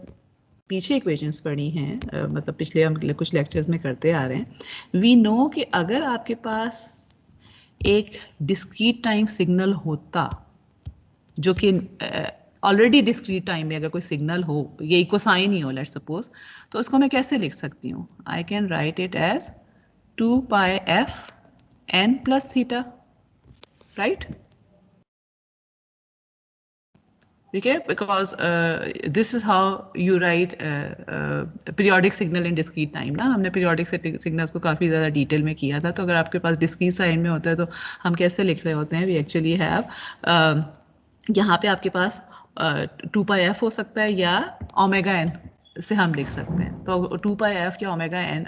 पीछे इक्वेशंस पढ़ी हैं, मतलब पिछले हम कुछ लेक्चर्स में करते आ रहे हैं, वी नो कि अगर आपके पास एक डिस्क्रीट टाइम सिग्नल होता जो कि ऑलरेडी डिस्क्रीट टाइम में अगर कोई सिग्नल हो, ये इक्वसाइन ही हो लेट्स सपोज, तो उसको मैं कैसे लिख सकती हूँ? I can write it as 2 pi f n plus theta, right? ठीक है, because this is how you write periodic signal in discrete time ना, हमने पीरियोडिक सिग्नल्स को काफ़ी ज़्यादा डिटेल में किया था। तो अगर आपके पास डिस्क्रीट साइन में होता है तो हम कैसे लिख रहे होते हैं, वी एक्चुअली हैव यहाँ पे आपके पास 2πf हो सकता है या ओमेगा एन से हम लिख सकते हैं। तो 2πf या ओमेगा एन,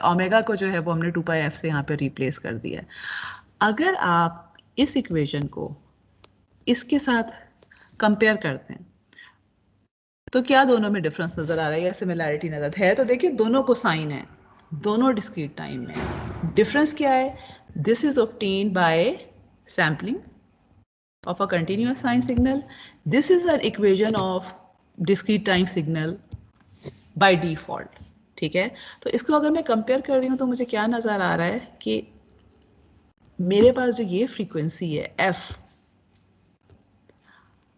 ओमेगा को जो है वो हमने 2πf से यहाँ पे रिप्लेस कर दिया है। अगर आप इस इक्वेशन को इसके साथ कंपेयर करते हैं तो क्या दोनों में डिफरेंस नजर आ रहा है या सिमिलैरिटी नजर है? तो देखिए दोनों को साइन है, दोनों डिस्क्रीट टाइम में। डिफरेंस क्या है? This is obtained by sampling of a continuous time signal. This is an equation of discrete time signal by default. ठीक है, तो इसको अगर मैं कंपेयर कर रही हूँ तो मुझे क्या नज़र आ रहा है कि मेरे पास जो ये फ्रीक्वेंसी है f,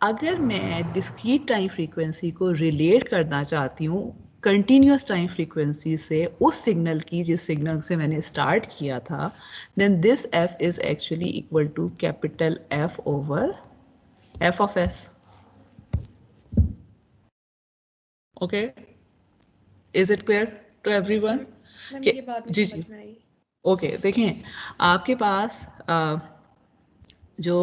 अगर मैं डिस्क्रीट टाइम फ्रीक्वेंसी को रिलेट करना चाहती हूँ कंटिन्यूस टाइम फ्रीक्वेंसी से, उस सिग्नल की जिस सिग्नल से मैंने स्टार्ट किया था, then this f is actually equal to capital F over f of s. Okay, is it clear to everyone? ये बात जी जी, ओके, देखें आपके पास जो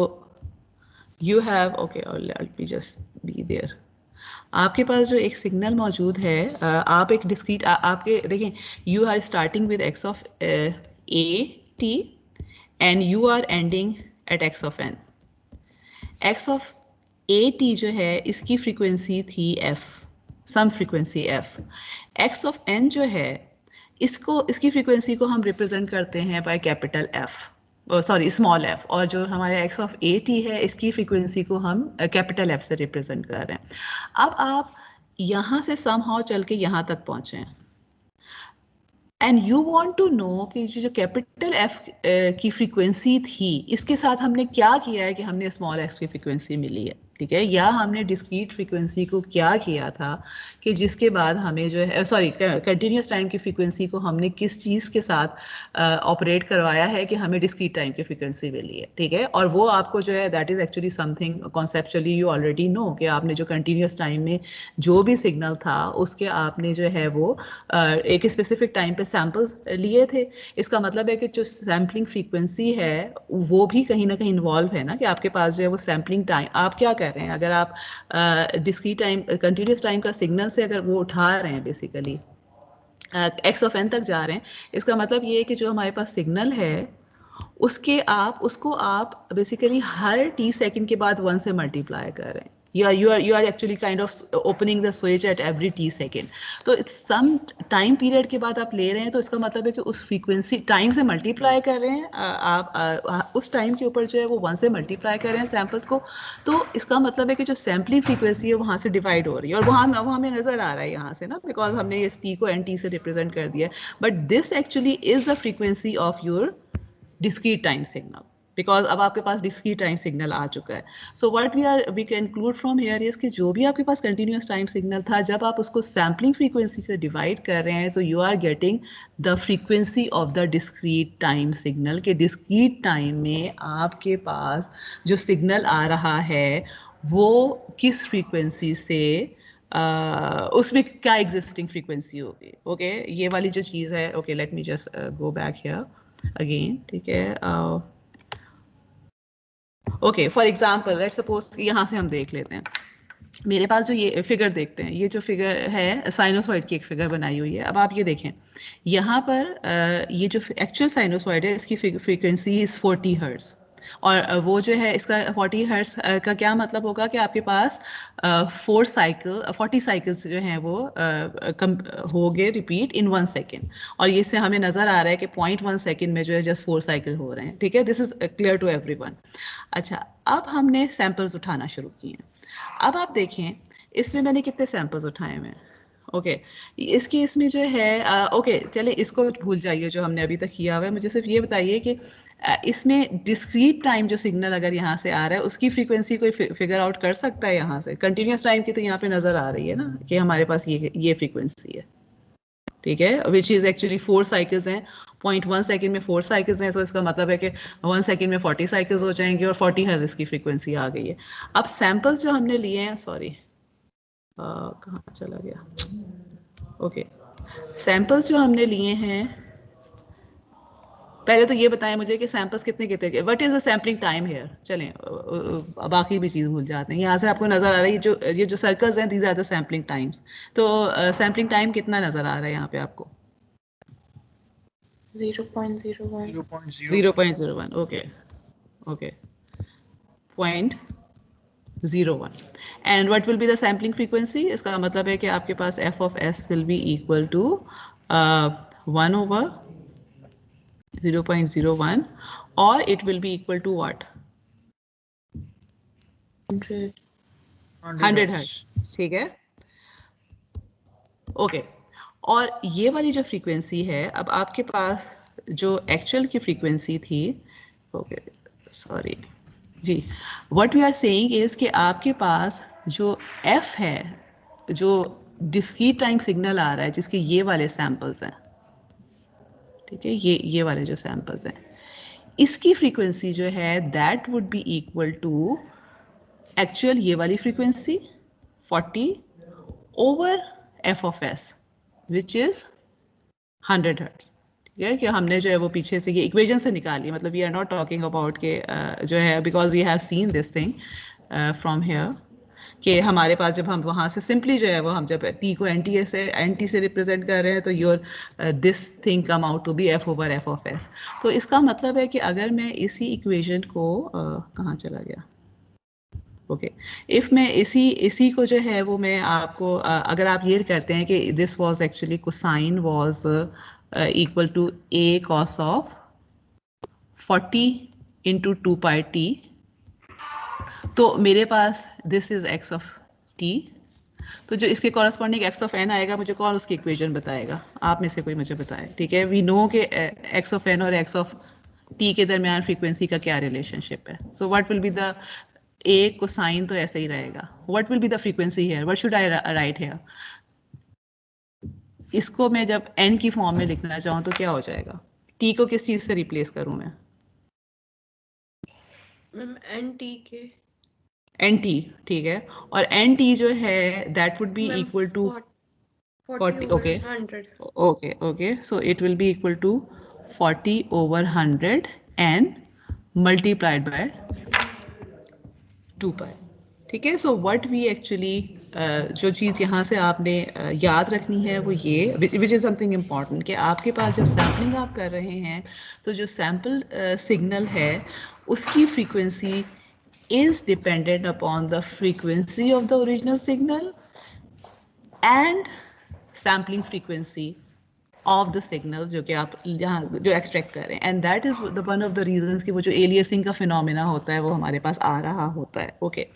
you have, okay, let me just be there. आपके पास जो एक सिग्नल मौजूद है, आप एक डिस्क्रीट आपके देखें, you are starting with x of a t and you are ending at x of n. x of a t जो है इसकी फ्रीक्वेंसी थी f, some frequency f. x of n जो है इसकी फ्रीक्वेंसी को हम रिप्रेजेंट करते हैं by capital F, sorry small f, और जो हमारे x ऑफ a t है इसकी फ्रीक्वेंसी को हम कैपिटल F से रिप्रेजेंट कर रहे हैं। अब आप यहाँ से समहाउ चल के यहाँ तक पहुँचे हैं and you want to know कि जो कैपिटल F की फ्रीक्वेंसी थी इसके साथ हमने क्या किया है कि हमने स्मॉल x की फ्रीक्वेंसी मिली है, ठीक है, या हमने डिस्क्रीट फ्रीक्वेंसी को क्या किया था कि जिसके बाद हमें जो है सॉरी कंटिन्यूस टाइम की फ्रीक्वेंसी को हमने किस चीज़ के साथ ऑपरेट करवाया है कि हमें डिस्क्रीट टाइम की फ्रीक्वेंसी मिली है, ठीक है। और वो आपको जो है that is actually something conceptually you already know कि आपने जो कंटिन्यूस टाइम में जो भी सिग्नल था उसके आपने जो है वो एक स्पेसिफिक टाइम पे सैम्पल्स लिए थे। इसका मतलब है कि जो सैम्पलिंग फ्रीक्वेंसी है वो भी कहीं ना कहीं इन्वॉल्व है ना, कि आपके पास जो है वो सैम्पलिंग टाइम आप क्या कर रहे हैं, अगर आप डिस्क्रीट टाइम कंटिन्यूस टाइम का सिग्नल से अगर वो उठा रहे हैं बेसिकली x ऑफ n तक जा रहे हैं, इसका मतलब ये है कि जो हमारे पास सिग्नल है उसको आप बेसिकली हर t सेकंड के बाद 1 से मल्टीप्लाई कर रहे हैं, you are actually kind of opening the switch at every t second. तो सम टाइम पीरियड के बाद आप ले रहे हैं तो इसका मतलब है कि उस फ्रीक्वेंसी टाइम से मल्टीप्लाई कर रहे हैं आप उस टाइम के ऊपर जो है वो 1 से मल्टीप्लाई कर रहे हैं सैम्पल्स को, तो इसका मतलब है कि जो सैम्पलिंग फ्रीक्वेंसी है वहाँ से डिवाइड हो रही है और वहाँ हमें नज़र आ रहा है यहाँ से ना, बिकॉज हमने इस t को nt से रिप्रेजेंट कर दिया है, but this actually is the frequency of your discrete time signal, because अब आपके पास डिस्क्रीट टाइम सिग्नल आ चुका है। So what we can include from here is कि जो भी आपके पास कंटिन्यूस टाइम सिग्नल था, जब आप उसको सैम्पलिंग फ्रीक्वेंसी से डिवाइड कर रहे हैं तो you are getting the frequency of the discrete time signal, के डिस्क्रीट टाइम में आपके पास जो सिग्नल आ रहा है वो किस फ्रीक्वेंसी से उसमें क्या एग्जिस्टिंग फ्रीक्वेंसी होगी। ओके, ये वाली जो चीज़ है, okay let me just go back here again, ठीक है। Okay, for example let's suppose यहाँ से हम देख लेते हैं, मेरे पास जो ये फिगर देखते हैं, ये जो फिगर है साइनोसॉइड की एक फिगर बनाई हुई है। अब आप ये देखें यहाँ पर ये जो एक्चुअल साइनोसॉइड है इसकी फ्रीक्वेंसी इज 40 हर्ट्ज, और वो जो है इसका 40 हर्ट्ज का क्या मतलब होगा कि आपके पास 40 साइकिल्स जो हैं वो हो गए रिपीट इन 1 सेकेंड, और ये से हमें नज़र आ रहा है कि 0.1 सेकेंड में जो है जस्ट 4 साइकिल हो रहे हैं, ठीक है। This is clear to everyone. अच्छा, अब हमने सैंपल्स उठाना शुरू किए हैं। अब आप देखें इसमें मैंने कितने सैंपल्स उठाए हुए हैं। ओके, इस केस में जो है ओके चले इसको भूल जाइए जो हमने अभी तक किया हुआ है, मुझे सिर्फ ये बताइए कि इसमें डिस्क्रीट टाइम जो सिग्नल अगर यहाँ से आ रहा है उसकी फ्रीक्वेंसी कोई फिगर आउट कर सकता है यहाँ से? कंटिन्यूस टाइम की तो यहाँ पे नज़र आ रही है ना कि हमारे पास ये फ्रीक्वेंसी है, ठीक है, विच इज़ एक्चुअली 4 साइकिल्स हैं। 0.1 सेकेंड में 4 साइकिल्स हैं, तो इसका मतलब है कि 1 सेकेंड में 40 साइकिल्स हो जाएंगी और 40 हर्ट्ज इसकी फ्रीक्वेंसी आ गई है। अब सैम्पल्स जो हमने लिए हैं, सॉरी कहाँ चला गया, ओके, सैम्पल्स जो हमने लिए हैं, पहले तो ये बताएं मुझे कि सैम्पल्स कितने कितने, what is the sampling time here. चलें बाकी भी चीज़ भूल जाते हैं। यहाँ से आपको नज़र आ रहा है ये जो सर्कल्स हैं, these are the sampling times. तो सैम्पलिंग टाइम कितना नज़र आ रहा है यहाँ पे आपको? 0.01। 0.01, okay okay, 0.01। And what will be the sampling frequency? इसका मतलब है कि आपके पास f of s will be equal to 1 over 0.01 or it will be equal to what? 100 hertz, ठीक है, ओके। और ये वाली जो फ्रीक्वेंसी है, अब आपके पास जो एक्चुअल की फ्रीक्वेंसी थी, ओके सॉरी जी, what we are saying is कि आपके पास जो f है, जो डिस्क्रीट टाइम सिग्नल आ रहा है, जिसके ये वाले सैंपल्स हैं, ठीक है, ये वाले जो सैंपल्स हैं, इसकी फ्रीक्वेंसी जो है that would be equal to actual ये वाली frequency 40 over f of s which is 100 hertz. ठीक है, कि हमने जो है वो पीछे से ये इक्वेशन से निकाली, मतलब we are not talking about k जो है, because we have seen this thing from here, कि हमारे पास जब हम वहाँ से सिंपली जो है वो हम जब t को nt से रिप्रेजेंट कर रहे हैं, तो your this thing come out to be f over f of s। तो इसका मतलब है कि अगर मैं इसी इक्वेशन को कहाँ चला गया, ओके, इफ मैं इसी को जो है वो मैं आपको अगर आप ये करते हैं कि this was actually cosine was equal to a cos of 40 into 2 pi t, तो मेरे पास this is x of t, तो जो इसके कॉरस्पॉन्डिंग x ऑफ n आएगा, मुझे कौन उसकी इक्वेशन बताएगा? आप में से कोई मुझे बताए, ठीक है। वी नो कि x ऑफ n और x ऑफ t के दरमियान फ्रीक्वेंसी का क्या रिलेशनशिप है। So what will be the a cosine, तो ऐसा ही रहेगा। What will be the frequency here, what should I right here? इसको मैं जब n की फॉर्म में लिखना चाहूँ तो क्या हो जाएगा? t को किस चीज से रिप्लेस करूँ मैं? nt के nt, ठीक है, और nt जो है that would be equal to 40, okay, 100। okay, so it will be equal to 40 over 100 and multiplied by 2 pi, ठीक है। सो व्हाट वी एक्चुअली जो चीज़ यहाँ से आपने याद रखनी है वो ये, विच इज़ समथिंग इम्पॉर्टेंट, कि आपके पास जब सैम्पलिंग आप कर रहे हैं तो जो सैम्पल सिग्नल है उसकी frequency is dependent upon the frequency of the original signal and sampling frequency of the signal जो कि आप यहाँ जो एक्सट्रैक्ट कर रहे हैं, and that is the one of the reasons कि वो जो aliasing का फिनोमेना होता है वो हमारे पास आ रहा होता है। ओके,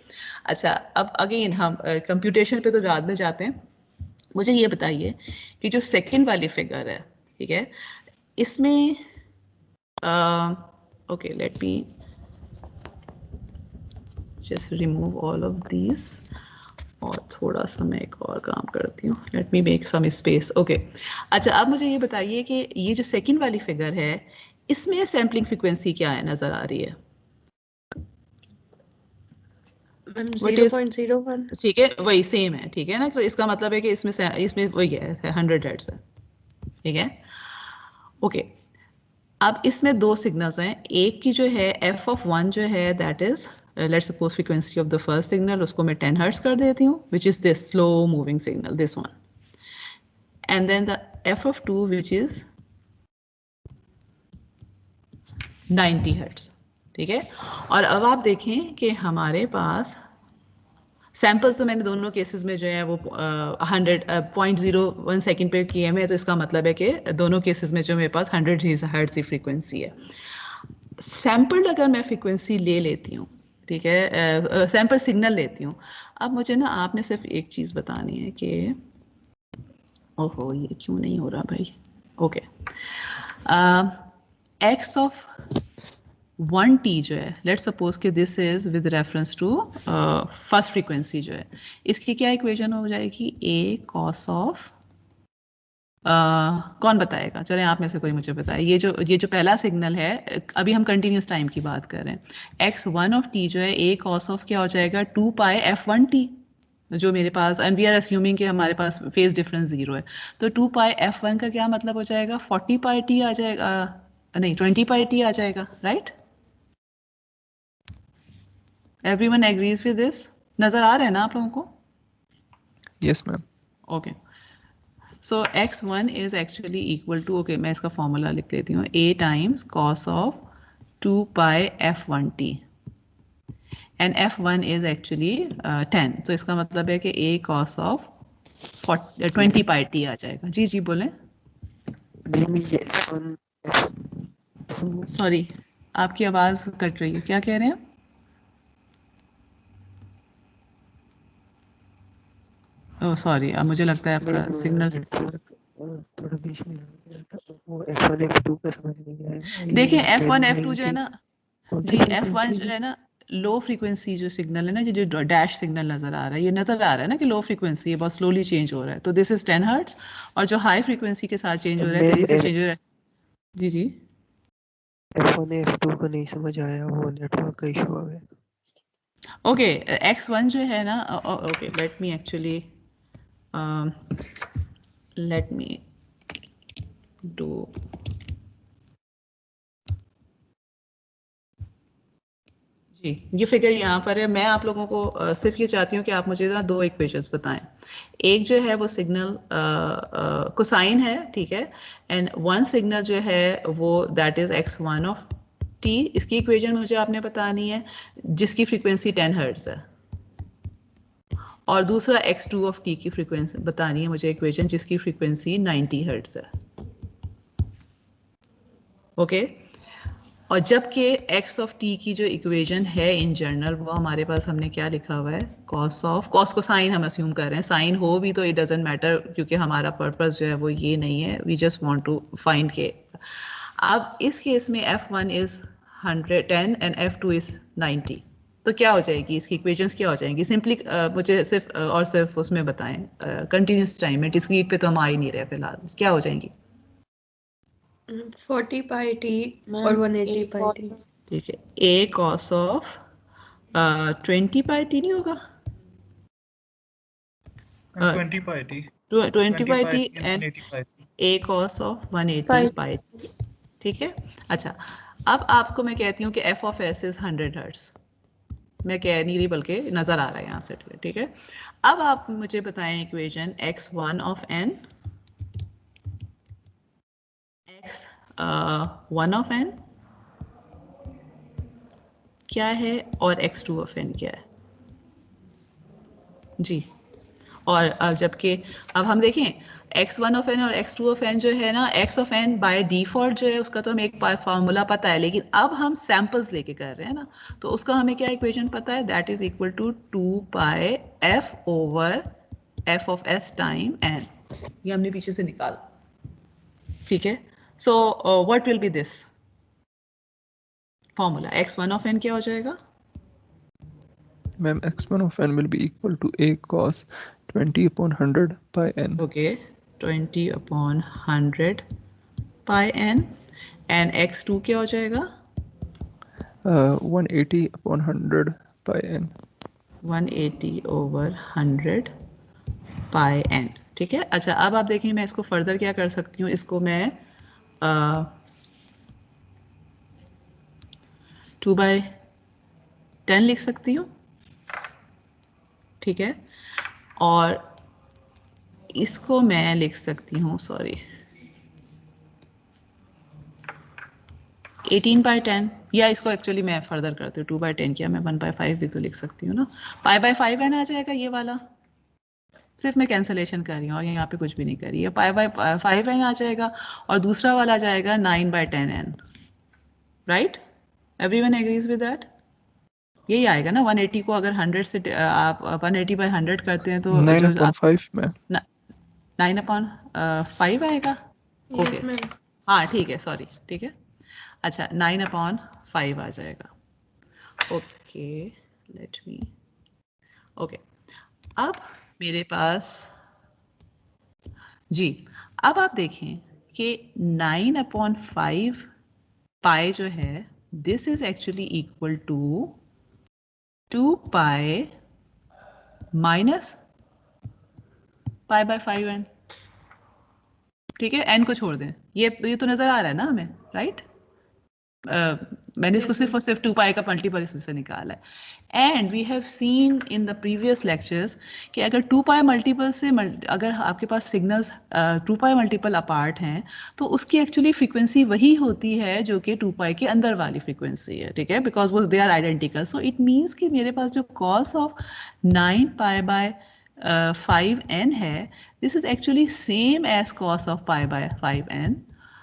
अच्छा, अब अगेन हम कंप्यूटेशन पे तो बाद में जाते हैं। मुझे ये बताइए कि जो सेकेंड वाली फिगर है, ठीक है, इसमें okay, let me just remove all of these और थोड़ा सा मैं एक और काम करती हूँ, let me make some space. Okay, अच्छा, अब मुझे ये बताइए कि ये जो सेकंड वाली फिगर है इसमें सैम्पलिंग फ्रीक्वेंसी क्या है नजर आ रही है? 0.01, ठीक है, वही सेम है, ठीक है ना, तो इसका मतलब है कि इसमें वही है 100 हर्ट्ज है, ठीक है। ओके, अब इसमें दो सिग्नल्स हैं, एक की जो है f of 1 जो है that is let's suppose frequency of the first signal, उसको मैं 10 हर्ट्ज कर देती हूँ, which is this slow moving signal, this one, and then the f of 2 which is 90 hertz, ठीक है। और अब आप देखें कि हमारे पास सैंपल्स तो मैंने दोनों केसेस में जो है वो 0.01 सेकेंड पे किए हुए हैं, तो इसका मतलब है कि दोनों केसेस में जो मेरे पास 100 हर्ट्ज की फ्रीक्वेंसी है। सैंपल्ड अगर मैं फ्रीक्वेंसी ले लेती हूँ, ठीक है, सैंपल सिग्नल लेती हूँ, अब मुझे ना आपने सिर्फ एक चीज़ बतानी है कि ओहो ये क्यों नहीं हो रहा भाई, ओके, एक्स ऑफ 1t जो है, लेट्स सपोज कि this is with reference to first frequency जो है, इसकी क्या इक्वेशन हो जाएगी? a cos ऑफ कौन बताएगा? चलें आप में से कोई मुझे बताए। ये जो पहला सिग्नल है, अभी हम कंटिन्यूस टाइम की बात कर रहे हैं। x1 ऑफ t जो है a cos ऑफ क्या हो जाएगा 2 पाई f1t, जो मेरे पास, एंड वी आर अस्यूमिंग कि हमारे पास फेज डिफरेंस 0 है, तो 2 पाई f1 का क्या मतलब हो जाएगा 40 पाई t आ जाएगा, नहीं 20 पाई t आ जाएगा, right? Everyone agrees with this? नजर आ रहा है ना आप लोगों को? Yes ma'am. Okay, so x1 is actually equal to, okay मैं इसका फॉर्मूला लिख लेती हूँ, a times cos of 2 pi f1t and f1 is actually 10, तो इसका मतलब है कि a cos of 20 pi t आ जाएगा। जी जी बोलें। सॉरी आपकी आवाज कट रही है, क्या कह रहे हैं? ओह सॉरी, अब मुझे लगता है आपका सिग्नल थोड़ा बीच में वो F1 F2 का समझ नहीं आया। देखिए F1 F2 जो है ना जी, F1 जो है ना लो फ्रीक्वेंसी जो सिग्नल है ना, ये जो डैश सिग्नल नजर आ रहा है, ये नजर आ रहा है ना कि लो फ्रीक्वेंसी है, बहुत स्लोली चेंज हो रहा है, तो दिस इज 10 हर्ट्ज, और जो हाई फ्रीक्वेंसी के साथ चेंज हो रहा है, तेजी से चेंज हो रहा है। जी जी F1 F2 का नहीं समझ आया, वो नेटवर्क का इशू आ गया। ओके, x1 जो है ना, okay let me actually let me do, जी ये फिगर यहाँ पर है। मैं आप लोगों को सिर्फ ये चाहती हूँ कि आप मुझे ना दो इक्वेशंस बताएं। एक जो है वो सिग्नल कोसाइन है, ठीक है, एंड वन सिग्नल जो है वो that is x1 of t, इसकी इक्वेशन मुझे आपने बतानी है जिसकी फ्रीक्वेंसी 10 हर्ट्ज है, और दूसरा x2 ऑफ t की फ्रीक्वेंसी बतानी है मुझे इक्वेशन जिसकी फ्रीक्वेंसी 90 हर्ट्ज है। ओके, और जबकि x ऑफ t की जो इक्वेशन है इन जनरल, वो हमारे पास हमने क्या लिखा हुआ है, cos ऑफ, cos को साइन हम अस्यूम कर रहे हैं, साइन हो भी तो इट डजेंट मैटर, क्योंकि हमारा पर्पस जो है वो ये नहीं है, we just want to find k. अब इस केस में f1 is 110 and f2 is 90, तो क्या हो जाएगी इसकी इक्वेशंस, क्या हो जाएंगी? सिंपली मुझे सिर्फ और सिर्फ उसमें बताएं, कंटिन्यूस टाइम में, डिस्क्रीट पे तो हम आ ही नहीं रहे फिलहाल, क्या हो जाएंगी? 40 पाई टी और 180 पाई टी। ठीक है, a cos of 20 pi T नहीं होगा, 20 pi t, 20 pi T and and 180 pi t. a cos of 180 pi pi T, ठीक है। अच्छा, अब आपको मैं कहती हूँ कि f of s is 100 hertz, मैं कह नहीं रही बल्कि नजर आ रहा है यहाँ से, ठीक है। अब आप मुझे बताएं equation x1 of n, x1 of n क्या है और x2 ऑफ n क्या है? जी, और जबकि अब हम देखें x1 ऑफ n और x2 ऑफ n जो है ना, x of n by default जो है उसका तो हमें एक फार्मूला पता है, लेकिन अब हम सैंपल्स लेके कर रहे हैं ना, तो उसका हमें क्या इक्वेशन पता है, that is equal to 2 pi f over f of s time n, ये हमने पीछे से निकाला, ठीक है। So what will be this formula, x1 of n क्या हो जाएगा? Ma'am x1 of n will be equal to a cos 20 upon 100 by n. Okay, 20 upon 100 pi n, and x2 क्या हो जाएगा? 180 upon 100 by n. 180 over 100 pi n, ठीक है। अच्छा, अब आप देखें मैं इसको फर्दर क्या कर सकती हूँ, इसको मैं 2/10 लिख सकती हूँ, ठीक है, और इसको मैं लिख सकती हूँ, सॉरी 18/10, या इसको एक्चुअली मैं फर्दर करती हूँ 2/10 क्या, मैं 1/5 भी तो लिख सकती हूँ ना, π/5 n आ जाएगा ये वाला, सिर्फ मैं कैंसलेशन कर रही हूँ और यहाँ पे कुछ भी नहीं कर रही है, π/5 n आ जाएगा, और दूसरा वाला आ जाएगा 9/10 n, right? Everyone agrees with that? यही आएगा ना, 180 को अगर 100 से आप 180/100 करते हैं तो 9 जो upon आप 5 में 9/5 आएगा। Yes okay, ma'am. हाँ ठीक है, सॉरी, ठीक है। अच्छा 9/5 आ जाएगा, ओके, लेट मी, ओके, अब मेरे पास जी, अब आप देखें कि 9/5 पाई जो है this is actually equal to 2 pi minus pi by 5n। ठीक है, n को छोड़ दें, ये तो नजर आ रहा है ना हमें, राइट? मैंने इसको सिर्फ और सिर्फ 2 पाई का मल्टीपल इसमें से निकाला है। And we have seen in the previous lectures कि अगर 2 पाई मल्टीपल से अगर आपके पास सिग्नल्स 2 पाई मल्टीपल अपार्ट हैं तो उसकी एक्चुअली फ्रीक्वेंसी वही होती है जो कि 2 पाई के अंदर वाली फ्रीक्वेंसी है, ठीक है, बिकॉज वो they are identical. So it means कि मेरे पास जो cos of 9 pi by 5n है, this is actually same as cos of pi by 5n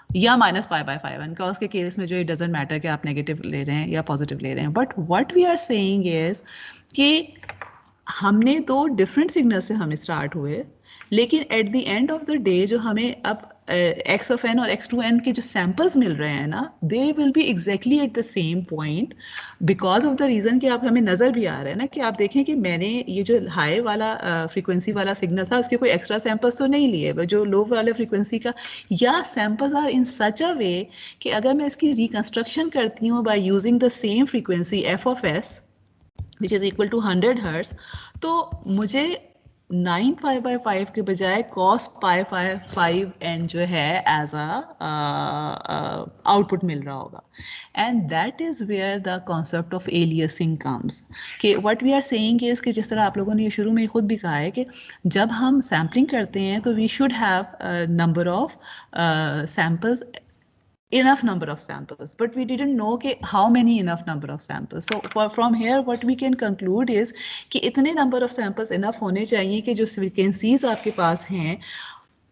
या minus pi by 5n। Cos के केस में जो इट डजेंट मैटर कि आप नेगेटिव ले रहे हैं या पॉजिटिव ले रहे हैं, but what we are saying is कि हमने दो डिफरेंट सिग्नल से हमें स्टार्ट हुए, लेकिन at the end of the day जो हमें अब x of n और x2n के जो सैम्पल्स मिल रहे हैं ना, they will be exactly at the same point because of the reason कि आप हमें नज़र भी आ रहा है ना कि आप देखें कि मैंने ये जो हाई वाला फ्रीक्वेंसी वाला सिग्नल था उसके कोई एक्स्ट्रा सैम्पल्स तो नहीं लिए, जो लो वाले फ्रीक्वेंसी का, या सैम्पल्स आर इन सच अ वे कि अगर मैं इसकी रिकन्स्ट्रक्शन करती हूँ by using the same frequency f of s which is equal to 100 hertz, तो मुझे 9 पाई बाय 5 के बजाय cos पाई 5n जो है एज अ आउटपुट मिल रहा होगा। And that is where the concept of aliasing comes कि what we are saying is कि जिस तरह आप लोगों ने ये शुरू में खुद भी कहा है कि जब हम सैम्पलिंग करते हैं तो we should have number of samples, enough number of samples, but we didn't know कि how many enough number of samples. So from here what we can conclude is कि इतने number of samples enough होने चाहिए कि जो frequencies आपके पास हैं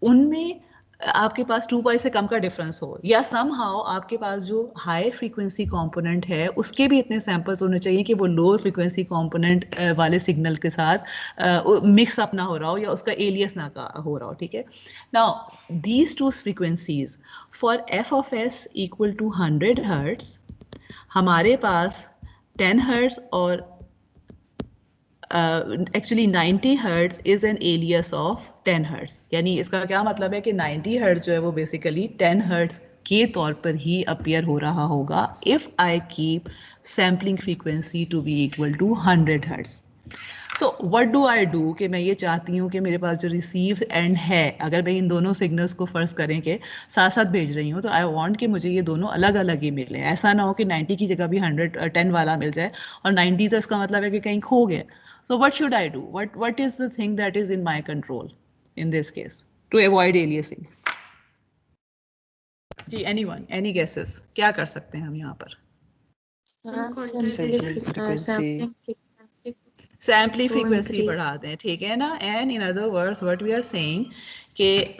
उनमें आपके पास 2 पाई से कम का डिफरेंस हो, या समहाउ आपके पास जो हाई फ्रीक्वेंसी कंपोनेंट है उसके भी इतने सैंपल्स होने चाहिए कि वो लोअर फ्रीक्वेंसी कंपोनेंट वाले सिग्नल के साथ मिक्स अप ना हो रहा हो या उसका एलियस ना हो रहा हो, ठीक है। Now these two frequencies for f of s equal to 100 hertz हमारे पास 10 हर्ट्ज और actually 90 hertz is an alias of 10 hertz. यानी इसका क्या मतलब है कि 90 हर्ट्ज जो है वो बेसिकली 10 हर्ट्ज के तौर पर ही अपीयर हो रहा होगा if I keep sampling frequency to be equal to 100 hertz. So what do I do कि मैं ये चाहती हूँ कि मेरे पास जो रिसीव एंड है, अगर मैं इन दोनों सिग्नल्स को फर्ज करें कि साथ साथ भेज रही हूँ, तो आई वांट कि मुझे ये दोनों अलग अलग ही मिले। ऐसा ना हो कि 90 की जगह भी 110 वाला मिल जाए और 90 तो इसका मतलब है कि कहीं खो गया। So what should I do? What is the thing that is in my control in this case to avoid aliasing? Ji, anyone, any guesses? क्या कर सकते हैं हम यहाँ पर? सैम्पलिंग फ्रीक्वेंसी बढ़ा दें, ठीक है ना। And in other words what we are saying कि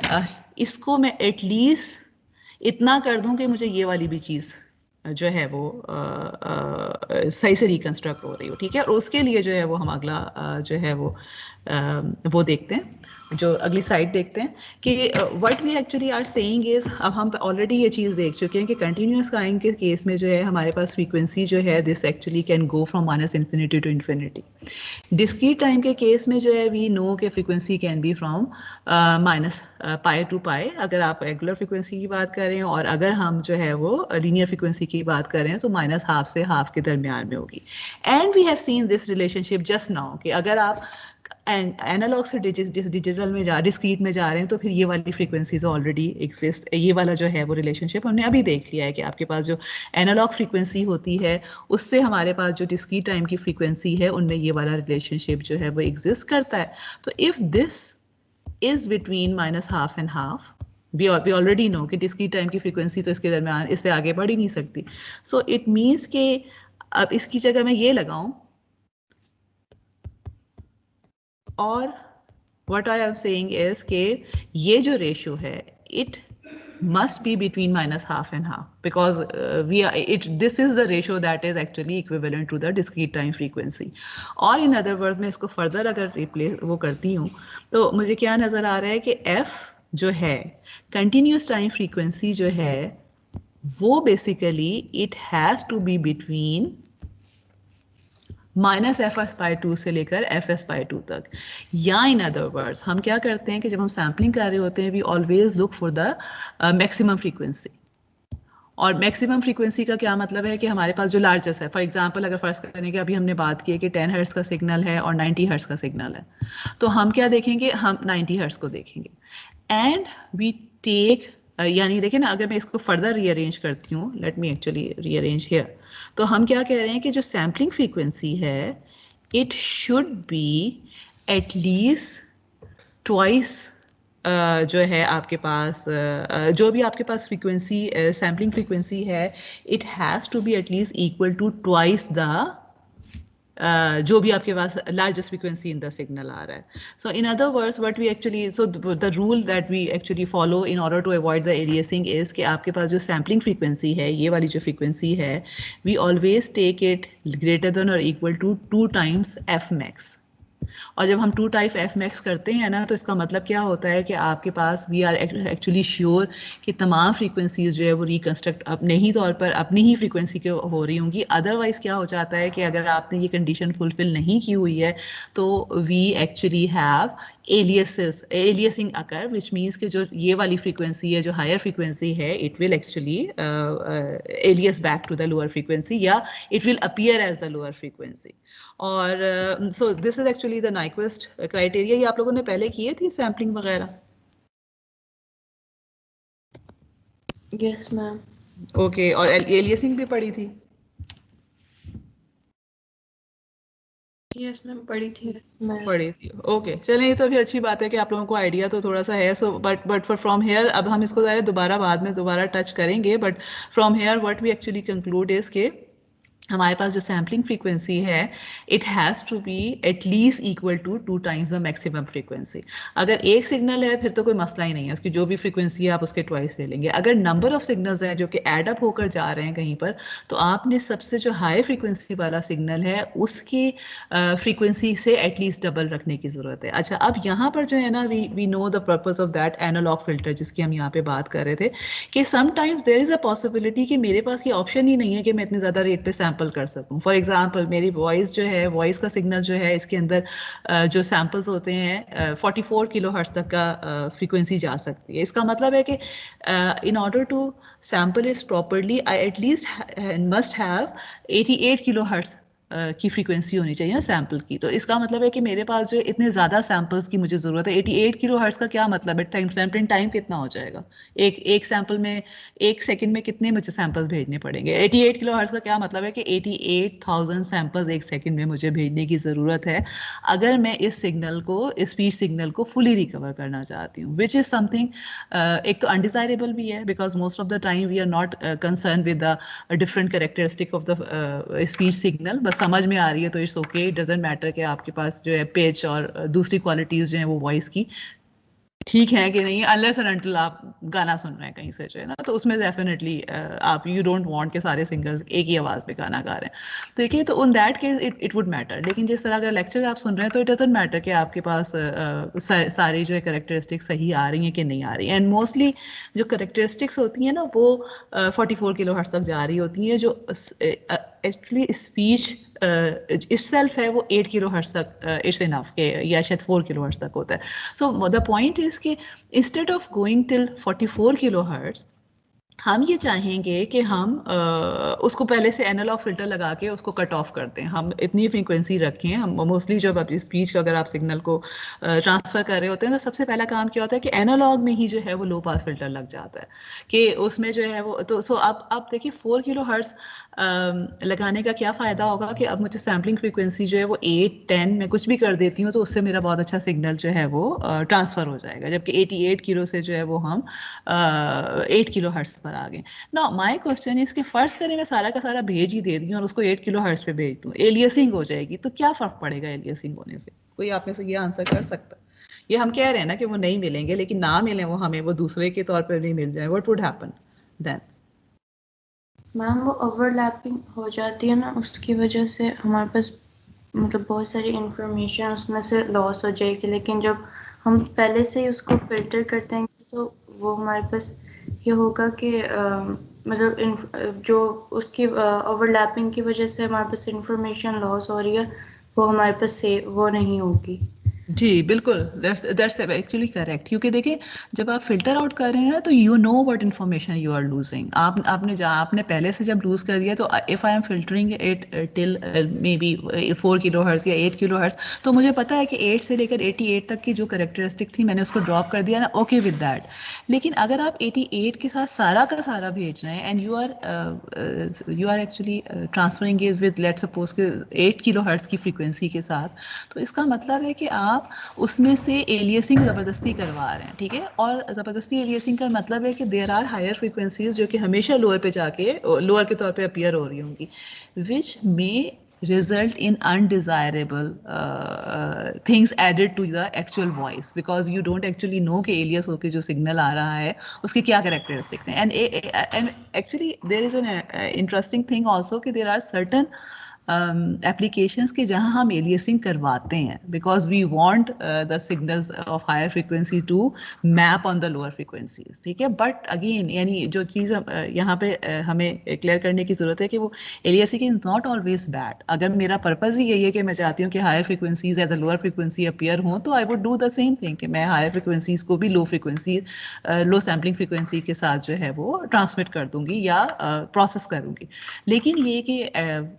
इसको मैं एटलीस्ट इतना कर दूं कि मुझे ये वाली भी चीज़ जो है वो सही से रिकंस्ट्रक्ट हो रही हो, ठीक है। और उसके लिए जो है वो हम अगला जो है वो देखते हैं, जो अगली साइड देखते हैं कि what we actually are saying is, अब हम ऑलरेडी ये चीज़ देख चुके हैं कि कंटिन्यूस टाइम के केस में जो है हमारे पास फ्रीक्वेंसी जो है this actually can go from -infinity to infinity. Discrete time के केस में जो है वी नो के फ्रीक्वेंसी कैन बी फ्रॉम -पाई टू पाई अगर आप रेगुलर फ्रीक्वेंसी की बात करें, और अगर हम जो है वो लीनियर फ्रीक्वेंसी की बात करें तो -हाफ से हाफ के दरमियान में होगी। And we have seen this relationship just now कि अगर आप एनालॉग से डिजिटल में डिस्क्रीट में जा रहे हैं तो फिर ये वाली फ्रीक्वेंसीज ऑलरेडी एग्जिस्ट। ये वाला जो है वो रिलेशनशिप हमने अभी देख लिया है कि आपके पास जो एनालॉग फ्रीक्वेंसी होती है उससे हमारे पास जो डिस्क्रीट टाइम की फ्रीक्वेंसी है उनमें ये वाला रिलेशनशिप जो है वो एग्जिस्ट करता है। तो if this is between -half and half, we already know कि डिस्क्रीट टाइम की फ्रीक्वेंसी तो इसके दरमियान इससे आगे बढ़ ही नहीं सकती। सो इट मीन्स कि अब इसकी जगह मैं ये लगाऊं, और what I am saying is कि ये जो रेशियो है it must be between -half and half because this is the ratio that is actually equivalent to the discrete time frequency. और in other words मैं इसको further अगर replace वो करती हूँ तो मुझे क्या नज़र आ रहा है कि f जो है continuous time frequency जो है वो basically it has to be between minus fs/2 से लेकर fs/2 तक। या इन अदर वर्ड्स हम क्या करते हैं कि जब हम सैम्पलिंग कर रहे होते हैं we always look for the maximum frequency. और मैक्सिमम फ्रीक्वेंसी का क्या मतलब है कि हमारे पास जो लार्जेस्ट है, फॉर एग्जांपल अगर फर्स्ट करने की अभी हमने बात की है कि 10 हर्ट्ज का सिग्नल है और 90 हर्ट्ज का सिग्नल है, तो हम क्या देखेंगे, हम 90 हर्ट्ज को देखेंगे एंड वी टेक यानी देखें ना, अगर मैं इसको फर्दर रीअरेंज करती हूँ, let me actually rearrange here, तो हम क्या कह रहे हैं कि जो सैम्पलिंग फ्रीक्वेंसी है it should be at least twice जो है आपके पास जो भी आपके पास फ्रीक्वेंसी सैम्पलिंग फ्रीक्वेंसी है it has to be at least equal to twice the जो भी आपके पास largest frequency in the signal आ रहा है. So in other words what we actually, so the rule that we actually follow in order to avoid the aliasing is कि आपके पास जो सैम्पलिंग फ्रीक्वेंसी है, ये वाली जो फ्रीक्वेंसी है, we always take it greater than और equal to 2 times F max. और जब हम 2 टाइप एफ मैक्स करते हैं ना, तो इसका मतलब क्या होता है कि आपके पास वी आर एक्चुअली श्योर कि तमाम फ्रीक्वेंसीज जो है वो रिकंस्ट्रक्ट अपने ही तौर पर अपनी ही फ्रीक्वेंसी के हो रही होंगी. अदरवाइज क्या हो जाता है कि अगर आपने ये कंडीशन फुलफिल नहीं की हुई है तो we actually have aliasing occur, which means कि जो ये वाली फ्रीक्वेंसी है, जो हायर फ्रीक्वेंसी है, it will actually alias back to the lower frequency या it will appear as the lower frequency. और so this is actually the Nyquist criteria. ये आप लोगों ने पहले किए थी सैम्पलिंग वगैरह? Yes ma'am. ओके, और एलियसिंग भी पढ़ी थी? यस मैम पढ़ी थी. पढ़ी थी. ओके, चलिए, ये तो फिर अच्छी बात है कि आप लोगों को आइडिया तो थोड़ा सा है. So but for from here, अब हम इसको ज़रा दोबारा बाद में दोबारा टच करेंगे, but from here what we actually conclude is के हमारे पास जो सैम्पलिंग फ्रीक्वेंसी है it has to be at least equal to 2 times the maximum frequency. अगर एक सिग्नल है फिर तो कोई मसला ही नहीं है, उसकी जो भी फ्रीक्वेंसी है आप उसके ट्वाइस ले लेंगे. अगर नंबर ऑफ सिग्नल्स हैं जो कि एड अप होकर जा रहे हैं कहीं पर, तो आपने सबसे जो हाई फ्रीक्वेंसी वाला सिग्नल है उसकी फ्रीक्वेंसी से एटलीस्ट डबल रखने की ज़रूरत है. अच्छा, अब यहाँ पर जो है ना, we know the purpose of that analog filter जिसकी हम यहाँ पे बात कर रहे थे, कि sometimes there is a possibility कि मेरे पास ये ऑप्शन ही नहीं है कि मैं इतनी ज़्यादा रेट पे सैम्पल कर सकूं. फॉर एग्जांपल मेरी वॉइस जो है, वॉइस का सिग्नल जो है, इसके अंदर जो सैम्पल्स होते हैं 44 किलो हर्ट्ज तक का फ्रीक्वेंसी जा सकती है. इसका मतलब है कि in order to sample is properly I at least must have 88 kilo hertz की फ्रीक्वेंसी होनी चाहिए ना सैम्पल की. तो इसका मतलब है कि मेरे पास जो इतने ज़्यादा सैम्पल्स की मुझे ज़रूरत है. 88 किलो हर्ट्ज का क्या मतलब है? टाइम सैम्पलिंग टाइम कितना हो जाएगा? एक सैम्पल में 1 सेकंड में कितने मुझे सैम्पल्स भेजने पड़ेंगे? 88 किलो हर्ट्ज का क्या मतलब है कि 88,000 सैम्पल्स 1 सेकंड में मुझे भेजने की ज़रूरत है अगर मैं इस सिग्नल को, इस स्पीच सिग्नल को फुली रिकवर करना चाहती हूँ, विच इज़ समथिंग एक तो अनडिज़ायरेबल भी है because most of the time we are not concern with the different characteristic of the speech signal. बस समझ में आ रही है तो it's okay, it doesn't matter कि आपके पास जो है पिच और दूसरी क्वालिटीज़ जो हैं वो वॉइस की ठीक है कि नहीं, अनलेस एंड अनटिल आप गाना सुन रहे हैं कहीं से जो है ना, तो उसमें डेफिनेटली आप यू डोंट वांट के सारे सिंगर्स एक ही आवाज़ पे गाना गा रहे हैं. ठीक है, तो उन that case it would matter. लेकिन जिस तरह अगर लेक्चर आप सुन रहे हैं तो इट डजंट मैटर कि आपके पास सारी जो है करेक्टरिस्टिक्स सही आ रही हैं कि नहीं आ रही हैं. एंड मोस्टली जो करेक्टरिस्टिक्स होती हैं ना वो 44 किलो हर्ट्ज तक जा रही होती हैं. जो एक्चुअली स्पीच itself है वो 8 किलो हर्ट्ज तक इट्स इनफ के, या शायद 4 किलो हर्ट्ज तक होता है. सो द पॉइंट इज कि instead of going till 44 kilo hertz हम ये चाहेंगे कि हम उसको पहले से एनालॉग फिल्टर लगा के उसको कट ऑफ कर दें. हम इतनी फ्रीक्वेंसी रखें. हम मोस्टली जब आप स्पीच का अगर आप सिग्नल को ट्रांसफ़र कर रहे होते हैं तो सबसे पहला काम क्या होता है कि एनालॉग में ही जो है वो लो पास फिल्टर लग जाता है कि उसमें जो है वो तो. सो आप देखिए 4 किलो हर्ट्ज लगाने का क्या फ़ायदा होगा कि अब मुझे सैम्पलिंग फ्रीक्वेंसी जो है वो 8, 10 में कुछ भी कर देती हूँ तो उससे मेरा बहुत अच्छा सिग्नल जो है वो ट्रांसफ़र हो जाएगा. जबकि 88 किलो से जो है वो हम 8 किलो हर्ट्ज पर आ गए. नाउ माय क्वेश्चन इज कि फर्ज करें मैं सारा का सारा भेज ही दे दी और उसको 8 किलो हर्ट्ज पे भेज दूँ, एलियसिंग हो जाएगी, तो क्या फ़र्क पड़ेगा एलियसिंग होने से? कोई आप में से ये आंसर कर सकता? ये हम कह रहे हैं ना कि वो नहीं मिलेंगे, लेकिन ना मिले वो हमें, वो दूसरे के तौर पर नहीं मिल जाए, what would happen then? Ma'am वो ओवरलैपिंग हो जाती है ना, उसकी वजह से हमारे पास मतलब बहुत सारी इंफॉर्मेशन उसमें से लॉस हो जाएगी. लेकिन जब हम पहले से ही उसको फिल्टर करते हैं तो वो हमारे पास ये होगा कि मतलब जो उसकी ओवरलैपिंग की वजह से हमारे पास इंफॉर्मेशन लॉस हो रही है, वो हमारे पास वो नहीं होगी। जी बिल्कुल, दैट्स एक्चुअली करेक्ट, क्योंकि देखिए जब आप फिल्टर आउट कर रहे हैं ना तो you know what information you are losing. आपने पहले से जब लूज कर दिया तो if I am filtering it till maybe 4 kilo hertz या 8 किलो हर्ट्ज, तो मुझे पता है कि 8 से लेकर 88 तक की जो करेक्टरिस्टिक थी मैंने उसको ड्रॉप कर दिया ना, ओके विद दैट। लेकिन अगर आप 88 के साथ सारा का सारा भेज रहे हैं and you are actually transferring it with let's suppose के 8 किलो हर्ट्ज की फ्रीक्वेंसी के साथ, तो इसका मतलब है कि आप उसमें से एलियसिंग ज़बरदस्ती करवा रहे हैं, ठीक है। और ज़बरदस्ती एलियसिंग का मतलब है कि देयर आर हायर फ्रीक्वेंसीज जो कि हमेशा लोअर पे जाके लोअर के तौर पे अपीयर हो रही होंगी, विच मे result in undesirable things added to the actual voice, because you don't actually know कि alias होके जो signal आ रहा है उसके क्या characteristics हैं। And actually there is an interesting thing also कि there are certain applications के जहाँ हम aliasing करवाते हैं because we want the signals of higher frequency to map on the lower frequencies, ठीक है। but again यानी जो चीज़ यहाँ पे हमें क्लियर करने की ज़रूरत है कि वो aliasing is not always bad। अगर मेरा पर्पज़ ही यही है कि मैं चाहती हूँ कि higher frequencies as a lower frequency appear हों, तो I would do the same thing कि मैं हायर फ्रीक्वेंसीज को भी लो सैम्पलिंग फ्रीक्वेंसी के साथ जो है वो ट्रांसमिट कर दूंगी या प्रोसेस करूंगी। लेकिन ये कि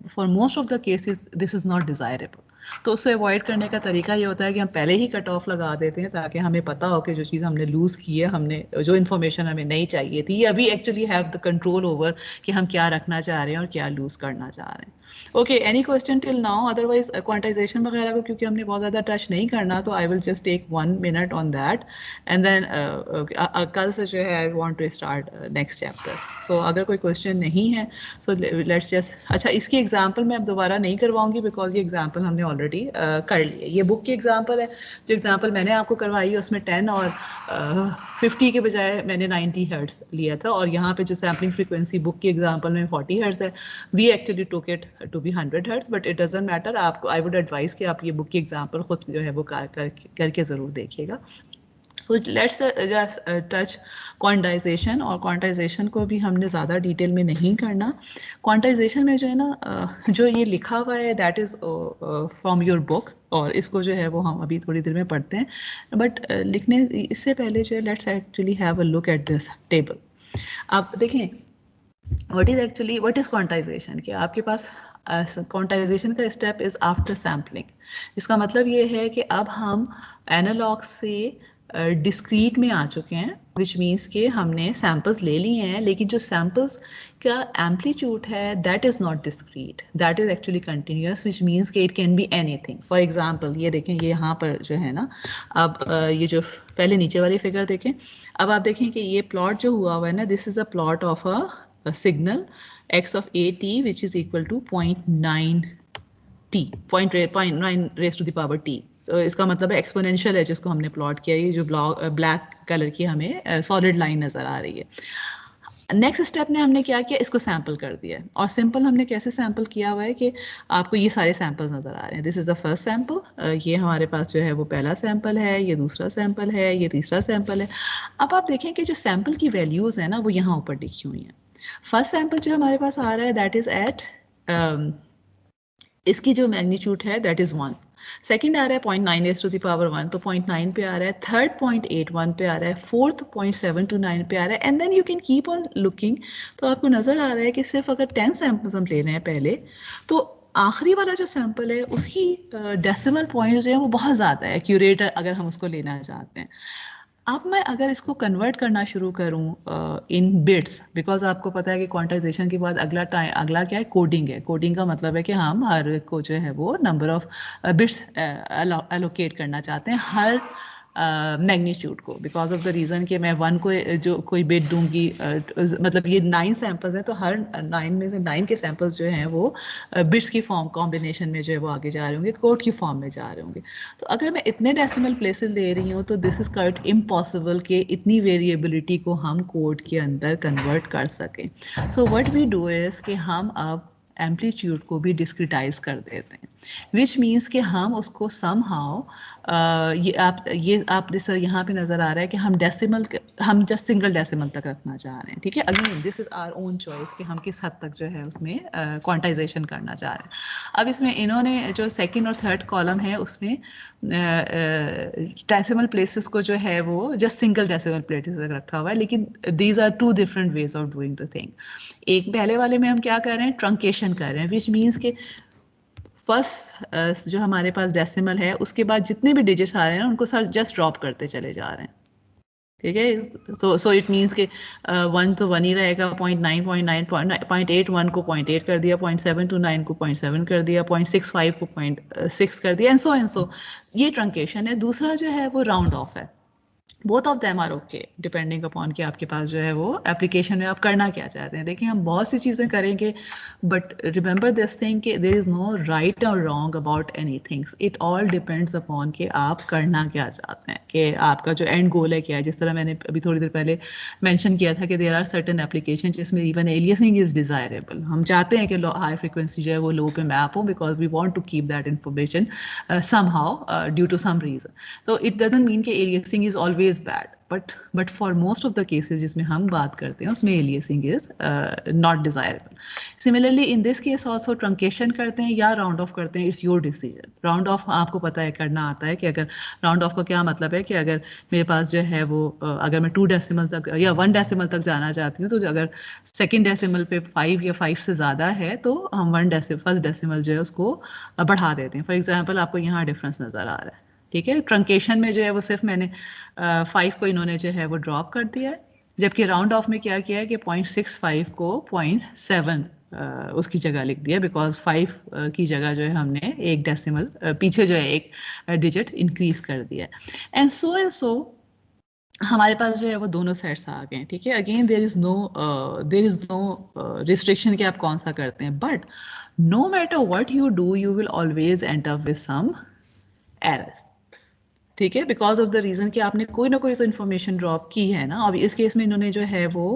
for most of the cases this is not desirable, तो उससे अवॉइड करने का तरीका ये होता है कि हम पहले ही कट ऑफ लगा देते हैं ताकि हमें पता हो कि जो चीज़ हमने लूज़ की है, हमने जो इन्फॉर्मेशन हमें नहीं चाहिए थी, या we actually have the control over कि हम क्या रखना चाह रहे हैं और क्या लूज़ करना चाह रहे हैं। Okay, any question till now? Otherwise quantization वगैरह को क्योंकि हमने बहुत ज़्यादा टच नहीं करना, तो I will just take 1 minute on that and then कल से जो है I want to start next chapter. So अगर कोई क्वेश्चन नहीं है सो लेट्स जस्ट, अच्छा इसकी एग्जांपल मैं अब दोबारा नहीं करवाऊंगी बिकॉज ये एग्जांपल हमने ऑलरेडी कर लिए। ये बुक की एग्जांपल है, जो एग्जांपल मैंने आपको करवाई है उसमें 10 और 50 के बजाय मैंने 90 हर्ट्ज लिया था, और यहाँ पे जो सैम्पलिंग फ्रीक्वेंसी बुक की एग्जांपल में 40 हर्ट्ज है। We actually took it to be 100 hertz, but it doesn't matter. आपको आई वुड एडवाइस कि आप ये बुक की एग्जांपल खुद जो है वो करके ज़रूर देखिएगा। सो लेट्स जस्ट टच क्वांटाइजेशन, और क्वांटाइजेशन को भी हमने ज़्यादा डिटेल में नहीं करना। क्वांटाइजेशन में जो है ना जो ये लिखा हुआ है that is from your book, और इसको जो है वो हम अभी थोड़ी देर में पढ़ते हैं, बट लिखने इससे पहले जो है let's actually have a look at this table. आप देखें what is quantization, कि आपके पास क्वांटाइजेशन का स्टेप इज आफ्टर सैम्पलिंग, जिसका मतलब ये है कि अब हम एनालॉग से डिस्क्रीट में आ चुके हैं, विच मीन्स कि हमने सैम्पल्स ले लिए हैं, लेकिन जो सैम्पल्स का एम्पलीट्यूड है that is not discrete, that is actually continuous, which means कि it can be anything. For example ये देखें, ये यहाँ पर जो है ना, अब ये जो पहले नीचे वाली फिगर देखें, अब आप देखें कि ये प्लॉट जो हुआ हुआ है ना, this is a plot of a signal x of at which is equal to 0.9 t, 0.9 raised to the power t। तो इसका मतलब है एक्सपोनेंशियल है जिसको हमने प्लॉट किया। ये जो ब्लैक कलर की हमें सॉलिड लाइन नज़र आ रही है। नेक्स्ट स्टेप में हमने क्या किया, इसको सैम्पल कर दिया, और सिंपल हमने कैसे सैम्पल किया हुआ है कि आपको ये सारे सैम्पल्स नज़र आ रहे हैं। This is the first sample, ये हमारे पास जो है वो पहला सैम्पल है, ये दूसरा सैम्पल है, ये तीसरा सैम्पल है। अब आप देखें कि जो सैम्पल की वैल्यूज़ हैं ना वो यहाँ ऊपर लिखी हुई हैं। फर्स्ट सैम्पल जो हमारे पास आ रहा है दैट इज़ एट, इसकी जो मैग्नीट्यूड है दैट इज़ 1। सेकंड आ रहा है 0.9 raised to the power 1, तो 0.9 पे आ रहा है। थर्ड 0.81 पे आ रहा है। फोर्थ 0.729 पे आ रहा है, and then you can keep on looking. तो आपको नज़र आ रहा है कि सिर्फ अगर 10 सैम्पल्स हम ले रहे हैं पहले, तो आखिरी वाला जो सैम्पल है उसकी डेसिमल पॉइंट जो है वो बहुत ज़्यादा है एक्यूरेट, अगर हम उसको लेना चाहते हैं। अब मैं अगर इसको कन्वर्ट करना शुरू करूं इन बिट्स, बिकॉज आपको पता है कि क्वांटाइजेशन के बाद अगला क्या है, कोडिंग है। कोडिंग का मतलब है कि हम हर को जो है वो नंबर ऑफ बिट्स एलोकेट करना चाहते हैं हर मैग्नीट्यूड को, बिकॉज ऑफ द रीज़न कि मैं 1 को जो कोई बिट दूंगी, मतलब ये 9 सैम्पल्स हैं, तो हर 9 में से 9 के सैम्पल्स जो हैं वो बिट्स की फॉर्म कॉम्बिनेशन में जो है वो आगे जा रहे होंगे, कोड की फॉर्म में जा रहे होंगे। तो अगर मैं इतने डेसिमल प्लेसेस ले रही हूँ तो दिस इज़ क्वाइट इम्पॉसिबल कि इतनी वेरिएबिलिटी को हम कोड के अंदर कन्वर्ट कर सकें। So what we do is कि हम अब एम्पलीट्यूड को भी डिस्क्रिटाइज कर देते हैं। विच मीन्स कि हम उसको समहाउ ये आप जैसे यहाँ पे नज़र आ रहा है कि हम जस्ट सिंगल डेसिमल तक रखना चाह रहे हैं, ठीक है। Again this is our own choice कि हम किस हद तक जो है उसमें क्वांटाइजेशन करना चाह रहे हैं। अब इसमें इन्होंने जो सेकंड और थर्ड कॉलम है उसमें डेसिमल प्लेसेस को जो है वो जस्ट सिंगल डेसिमल प्लेसेस तक रखा हुआ है, लेकिन these are two different ways of doing the thing. एक पहले वाले में हम क्या कर रहे हैं, ट्रंकेशन कर रहे हैं, विच मीन्स के फर्स्ट जो हमारे पास डेसिमल है उसके बाद जितने भी डिजिट्स आ रहे हैं ना उनको सर जस्ट ड्रॉप करते चले जा रहे हैं, ठीक है। सो इट मीन्स के 1 तो 1 ही रहेगा, 0.9 0.8 1 को 0.8 कर दिया, 0.729 को 0.7 कर दिया, 0.65 को 0.6 कर दिया, एंड सो ये ट्रंकेशन है। दूसरा जो है वो राउंड ऑफ है। Both of them are okay depending upon कि आपके पास जो है वो एप्लीकेशन में आप करना क्या चाहते हैं। देखिए हम बहुत सी चीज़ें करेंगे, बट रिमेंबर दिस थिंग कि देयर इज़ नो राइट और wrong about any things, it all depends upon कि आप करना क्या चाहते हैं, कि आपका जो एंड गोल है क्या है। जिस तरह मैंने अभी थोड़ी देर पहले मेंशन किया था कि देयर आर सर्टेन एप्लीकेशन जिसमें इवन एलियासिंग इज़ डिज़ायरेबल। हम चाहते हैं कि हाई फ्रिक्वेंसी जो है वो लो पे मैप हो, because we want to keep that information somehow due to some reason. तो इट डजंट मीन कि aliasing is always bad, but for most of the cases जिसमें हम बात करते हैं उसमें aliasing is not desirable. Similarly in this case also truncation करते हैं या round off करते हैं, it's your decision. round off आपको पता है करना आता है कि अगर round off का क्या मतलब है कि अगर मेरे पास जो है वो अगर मैं 2 डेसिमल तक या 1 डेसिमल तक जाना चाहती हूँ, तो अगर सेकेंड डेसिमल पे 5 या 5 से ज़्यादा है तो हम फर्स्ट डेसिमल जो है उसको बढ़ा देते हैं। फॉर एग्जाम्पल आपको यहाँ डिफरेंस नज़र आ रहा है, ठीक है। ट्रंकेशन में जो है वो सिर्फ मैंने 5 को इन्होंने जो है वो ड्रॉप कर दिया है, जबकि राउंड ऑफ में क्या किया है कि 0.65 को 0.7 उसकी जगह लिख दिया, बिकॉज 5 की जगह जो है हमने एक डेसिमल पीछे जो है एक डिजिट इंक्रीज कर दिया है। एंड सो हमारे पास जो है वो दोनों सेट्स आ गए हैं, ठीक है। Again there is no restriction कि आप कौन सा करते हैं, but no matter what you do you will always end up with some errors, ठीक है, बिकॉज ऑफ द रीज़न कि आपने कोई ना कोई तो इन्फॉर्मेशन ड्रॉप की है ना। अब इस केस में इन्होंने जो है वो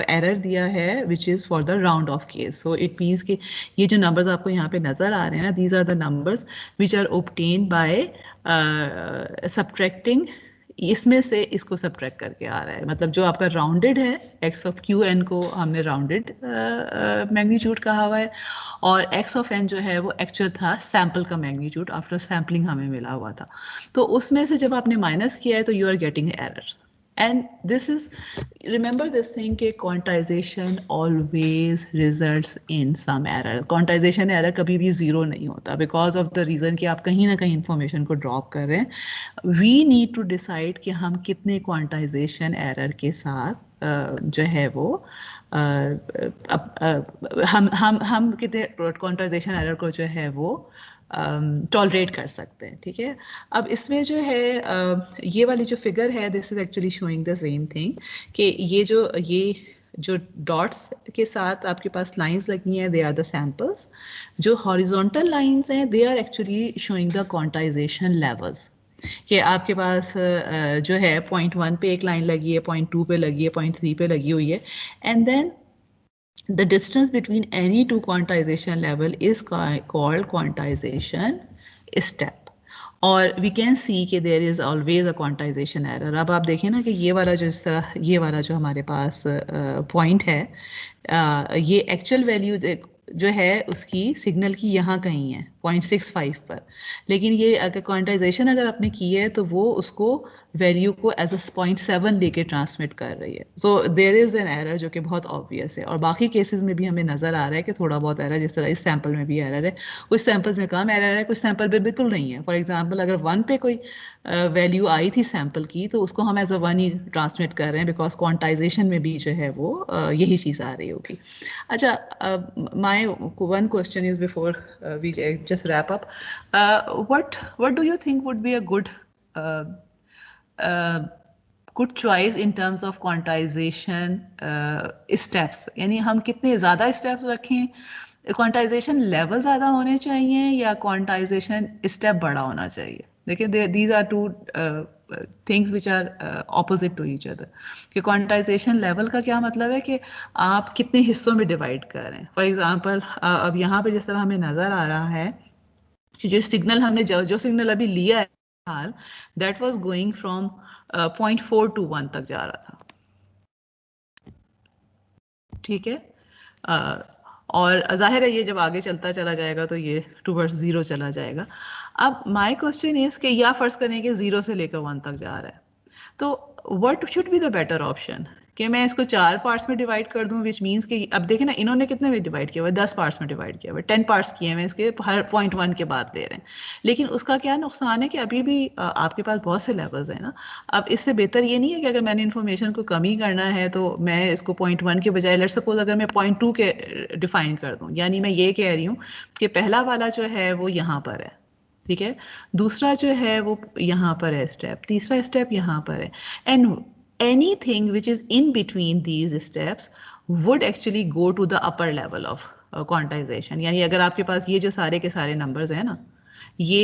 एरर दिया है which is for the round of case. So it means कि ये जो नंबर्स आपको यहाँ पे नज़र आ रहे हैं ना, these are the numbers which are obtain by subtracting, इसमें से इसको सब्ट्रैक्ट करके आ रहा है। मतलब जो आपका राउंडेड है एक्स ऑफ क्यू एन को हमने राउंडेड मैग्नीट्यूड कहा हुआ है, और एक्स ऑफ एन जो है वो एक्चुअल था सैम्पल का मैग्नीट्यूड आफ्टर सैम्पलिंग हमें मिला हुआ था। तो उसमें से जब आपने माइनस किया है तो you are getting error. And this is, remember this thing कि quantization always results in some error. Quantization error कभी भी ज़ीरो नहीं होता, बिकॉज ऑफ द रीज़न कि आप कहीं ना कहीं इंफॉर्मेशन को ड्रॉप कर रहे हैं। वी नीड टू डिसाइड कि हम कितने क्वांटाइजेशन एरर के साथ जो है वो हम कितने क्वांटाइजेशन एरर को जो है वो टॉलरेट कर सकते हैं, ठीक है। अब इसमें जो है ये वाली जो फिगर है, this is actually showing the same thing कि ये जो डॉट्स के साथ आपके पास लाइंस लगी हैं, दे आर द सैम्पल्स। जो हॉरिजॉन्टल लाइंस हैं, they are actually showing the quantization levels, कि आपके पास जो है 0.1 पे एक लाइन लगी है, 0.2 पे लगी है, 0.3 पे लगी हुई है, and then the distance between any two quantization level is called quantization step, और we can see कि there is always a quantization error। अब आप देखें ना कि ये वाला जो इस तरह ये वाला जो हमारे पास पॉइंट है, ये एक्चुअल वैल्यू जो है उसकी सिग्नल की यहाँ कहीं है 0.65 पर, लेकिन ये अगर क्वांटाइजेशन अगर आपने की है तो वो उसको वैल्यू को एज अ 0.7 लेके ट्रांसमिट कर रही है। So there is an error जो कि बहुत ऑब्वियस है, और बाकी केसेस में भी हमें नज़र आ रहा है कि थोड़ा बहुत एरर, जिस तरह इस सैम्पल में भी एरर है, कुछ सैम्पल्स में कम एरर है, कुछ सैम्पल पे बिल्कुल नहीं है। फॉर एग्जांपल अगर 1 पे कोई वैल्यू आई थी सैम्पल की, तो उसको हम एज अ 1 ही ट्रांसमिट कर रहे हैं, बिकॉज क्वांटाइजेशन में भी जो है वो यही चीज़ आ रही होगी। अच्छा, my one question is before we just wrap up, what do you think would be a good choice in terms of quantization steps? यानी हम कितने ज़्यादा स्टेप्स रखें, क्वांटाइजेशन लेवल ज़्यादा होने चाहिए या क्वांटाइजेशन स्टेप बड़ा होना चाहिए? देखिए these are two things which are opposite to each other. कि क्वांटाइजेशन लेवल का क्या मतलब है कि आप कितने हिस्सों में डिवाइड कर रहे हैं। फॉर एग्जांपल अब यहाँ पे जिस तरह हमें नज़र आ रहा है जो सिग्नल हमने जो सिग्नल अभी लिया है हाल, that was going from 0.4 to 1 तक जा रहा था, ठीक है। और जाहिर है ये जब आगे चलता चला जाएगा तो ये टुवर्ड्स 0 चला जाएगा। अब माय क्वेश्चन इज कि या फर्ज करें कि 0 से लेकर 1 तक जा रहा है, तो what should be the better option, कि मैं इसको 4 पार्ट्स में डिवाइड कर दूं, विच मीन्स कि अब देखें ना इन्होंने कितने में डिवाइड किया हुआ है, 10 पार्ट्स में डिवाइड किया हुआ है, 10 पार्ट्स किए हैं इसके, हर 0.1 के बाद दे रहे हैं। लेकिन उसका क्या नुकसान है कि अभी भी आपके पास बहुत से लेवल्स हैं ना। अब इससे बेहतर ये नहीं है कि अगर मैंने इन्फॉर्मेशन को कम ही करना है तो मैं इसको 0.1 के बजाय लेट्स सपोज अगर मैं 0.2 के डिफाइन कर दूं, यानी मैं ये कह रही हूँ कि पहला वाला जो है वो यहाँ पर है, ठीक है, दूसरा जो है वो यहाँ पर है स्टेप, तीसरा स्टेप यहाँ पर है, and anything which is in between these steps would actually go to the upper level of quantization। यानी अगर आपके पास ये जो सारे के सारे नंबर्स हैं ना, ये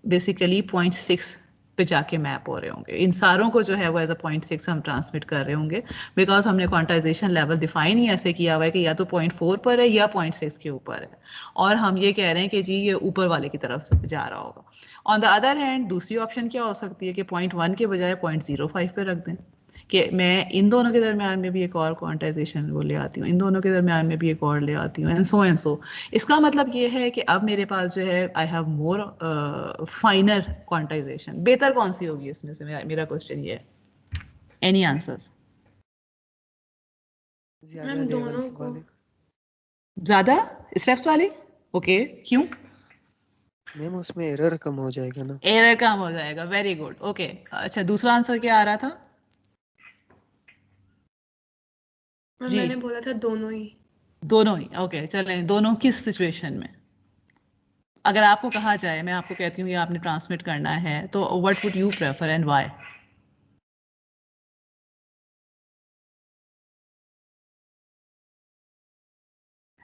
बेसिकली 0.6 पे जाके मैप हो रहे होंगे, इन सारों को जो है वो एज अ 0.6 हम ट्रांसमिट कर रहे होंगे, बिकॉज हमने क्वांटाइजेशन लेवल डिफाइन ही ऐसे किया हुआ है कि या तो 0.4 पर है या 0.6 के ऊपर है, और हम ये कह रहे हैं कि जी ये ऊपर वाले की तरफ जा रहा होगा। ऑन द अदर हैंड दूसरी ऑप्शन क्या हो सकती है कि 0.1 के बजाय 0.05 पे रख दें, कि मैं इन दोनों के दरमियान में भी एक और क्वांटाइजेशन वो ले आती हूँ, इन दोनों के दरमियान में भी एक और ले आती हूँ, एंड सो। इसका मतलब ये है कि अब मेरे पास जो है आई हैव मोर फाइनर क्वांटाइजेशन। बेहतर कौन सी होगी इसमें से, मेरा क्वेश्चन ये है। Any answers? मैम दोनों को ज्यादा स्टेप्स वाली, ओके, क्यों? मैम उसमें एरर कम हो जाएगा ना। एरर कम हो जाएगा, वेरी गुड, ओके। अच्छा दूसरा आंसर क्या आ रहा था? जी मैंने बोला था दोनों ही। दोनों ही, ओके चलें। दोनों किस सिचुएशन में? अगर आपको कहा जाए, मैं आपको कहती हूँ ये आपने ट्रांसमिट करना है, तो what would you prefer and why?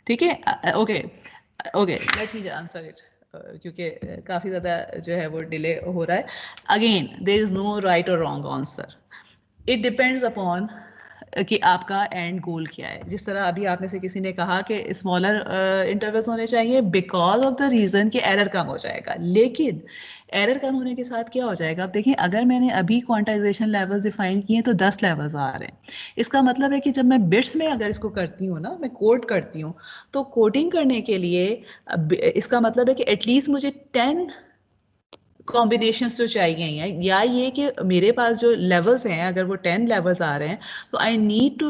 ठीक है, okay okay, let me answer it, क्योंकि काफ़ी ज़्यादा जो है वो डिले हो रहा है। Again there is no right और wrong answer, it depends upon कि आपका एंड गोल क्या है। जिस तरह अभी आप में से किसी ने कहा कि स्मॉलर इंटरवल्स होने चाहिए बिकॉज ऑफ द रीज़न कि एरर कम हो जाएगा, लेकिन एरर कम होने के साथ क्या हो जाएगा? आप देखिए अगर मैंने अभी क्वांटाइजेशन लेवल्स डिफाइन किए तो 10 लेवल्स आ रहे हैं। इसका मतलब है कि जब मैं बिट्स में अगर इसको करती हूँ ना, मैं कोड करती हूँ, तो कोडिंग करने के लिए इसका मतलब है कि एटलीस्ट मुझे 10 कॉम्बिनेशंस तो चाहिए ही हैं, या ये कि मेरे पास जो लेवल्स हैं अगर वो 10 लेवल्स आ रहे हैं तो आई नीड टू,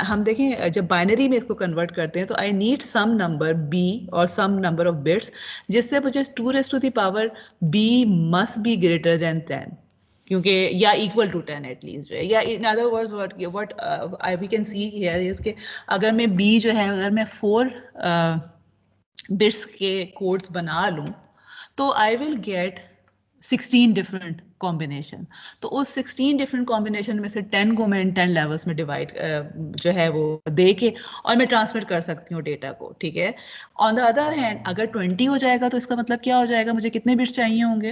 हम देखें जब बाइनरी में इसको कन्वर्ट करते हैं तो I need some number b और सम नंबर ऑफ बिट्स, जिससे मुझे 2⁻⁴ b must be greater than 10, क्योंकि या इक्वल टू 10 एटलीस्ट जो है, या in other words what I we can see here is के अगर मैं b जो है अगर मैं 4 बिट्स के कोड्स बना लूँ तो I will get 16 different combination. तो उस 16 डिफरेंट कॉम्बिनेशन में से 10 को मैं 10 लेवल्स में डिवाइड जो है वो दे के और मैं ट्रांसमिट कर सकती हूँ डेटा को, ठीक है। ऑन द अदर हैंड अगर 20 हो जाएगा तो इसका मतलब क्या हो जाएगा? मुझे कितने बिट्स चाहिए होंगे?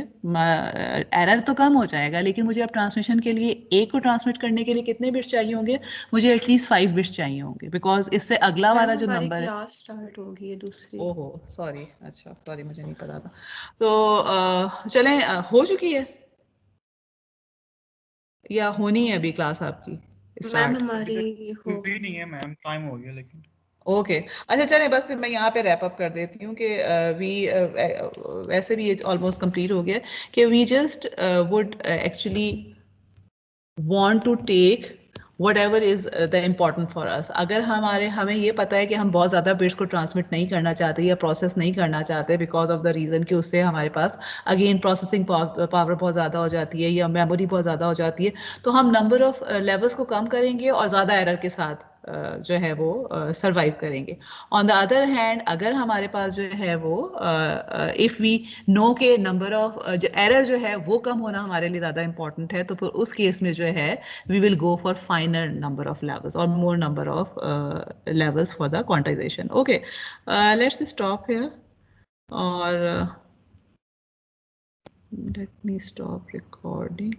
एरर तो कम हो जाएगा, लेकिन मुझे अब ट्रांसमिशन के लिए एक को ट्रांसमिट करने के लिए कितने बिट्स चाहिए होंगे? मुझे एटलीस्ट 5 बिट्स चाहिए होंगे, बिकॉज इससे अगला वाला जो नंबर है क्लास स्टार्ट होगी दूसरी। ओहो सॉरी, अच्छा सॉरी मुझे नहीं पता था। तो चलें, हो चुकी है या होनी है अभी क्लास आपकी मैम स्टार्ट? हमारी हो हुई नहीं है मैम, टाइम हो गया लेकिन। ओके अच्छा चलें, बस फिर मैं यहाँ पे रैप अप कर देती हूँ कि वैसे भी ये ऑलमोस्ट कंप्लीट हो गया कि we just would actually want to take whatever is the important for us। अगर हमें ये पता है कि हम बहुत ज़्यादा बिट्स को ट्रांसमिट नहीं करना चाहते या प्रोसेस नहीं करना चाहते बिकॉज ऑफ द रीज़न कि उससे हमारे पास अगेन प्रोसेसिंग पावर बहुत ज़्यादा हो जाती है या मेमोरी बहुत ज़्यादा हो जाती है, तो हम नंबर ऑफ लेवल्स को कम करेंगे और ज़्यादा एरर के साथ जो है वो सरवाइव करेंगे। ऑन द अदर हैंड अगर हमारे पास जो है वो इफ़ वी नो के नंबर ऑफ एरर जो है वो कम होना हमारे लिए ज़्यादा इंपॉर्टेंट है, तो फिर उस केस में जो है we will go for finer number of levels और more number of levels for the quantization. Okay let's stop here और let me stop recording।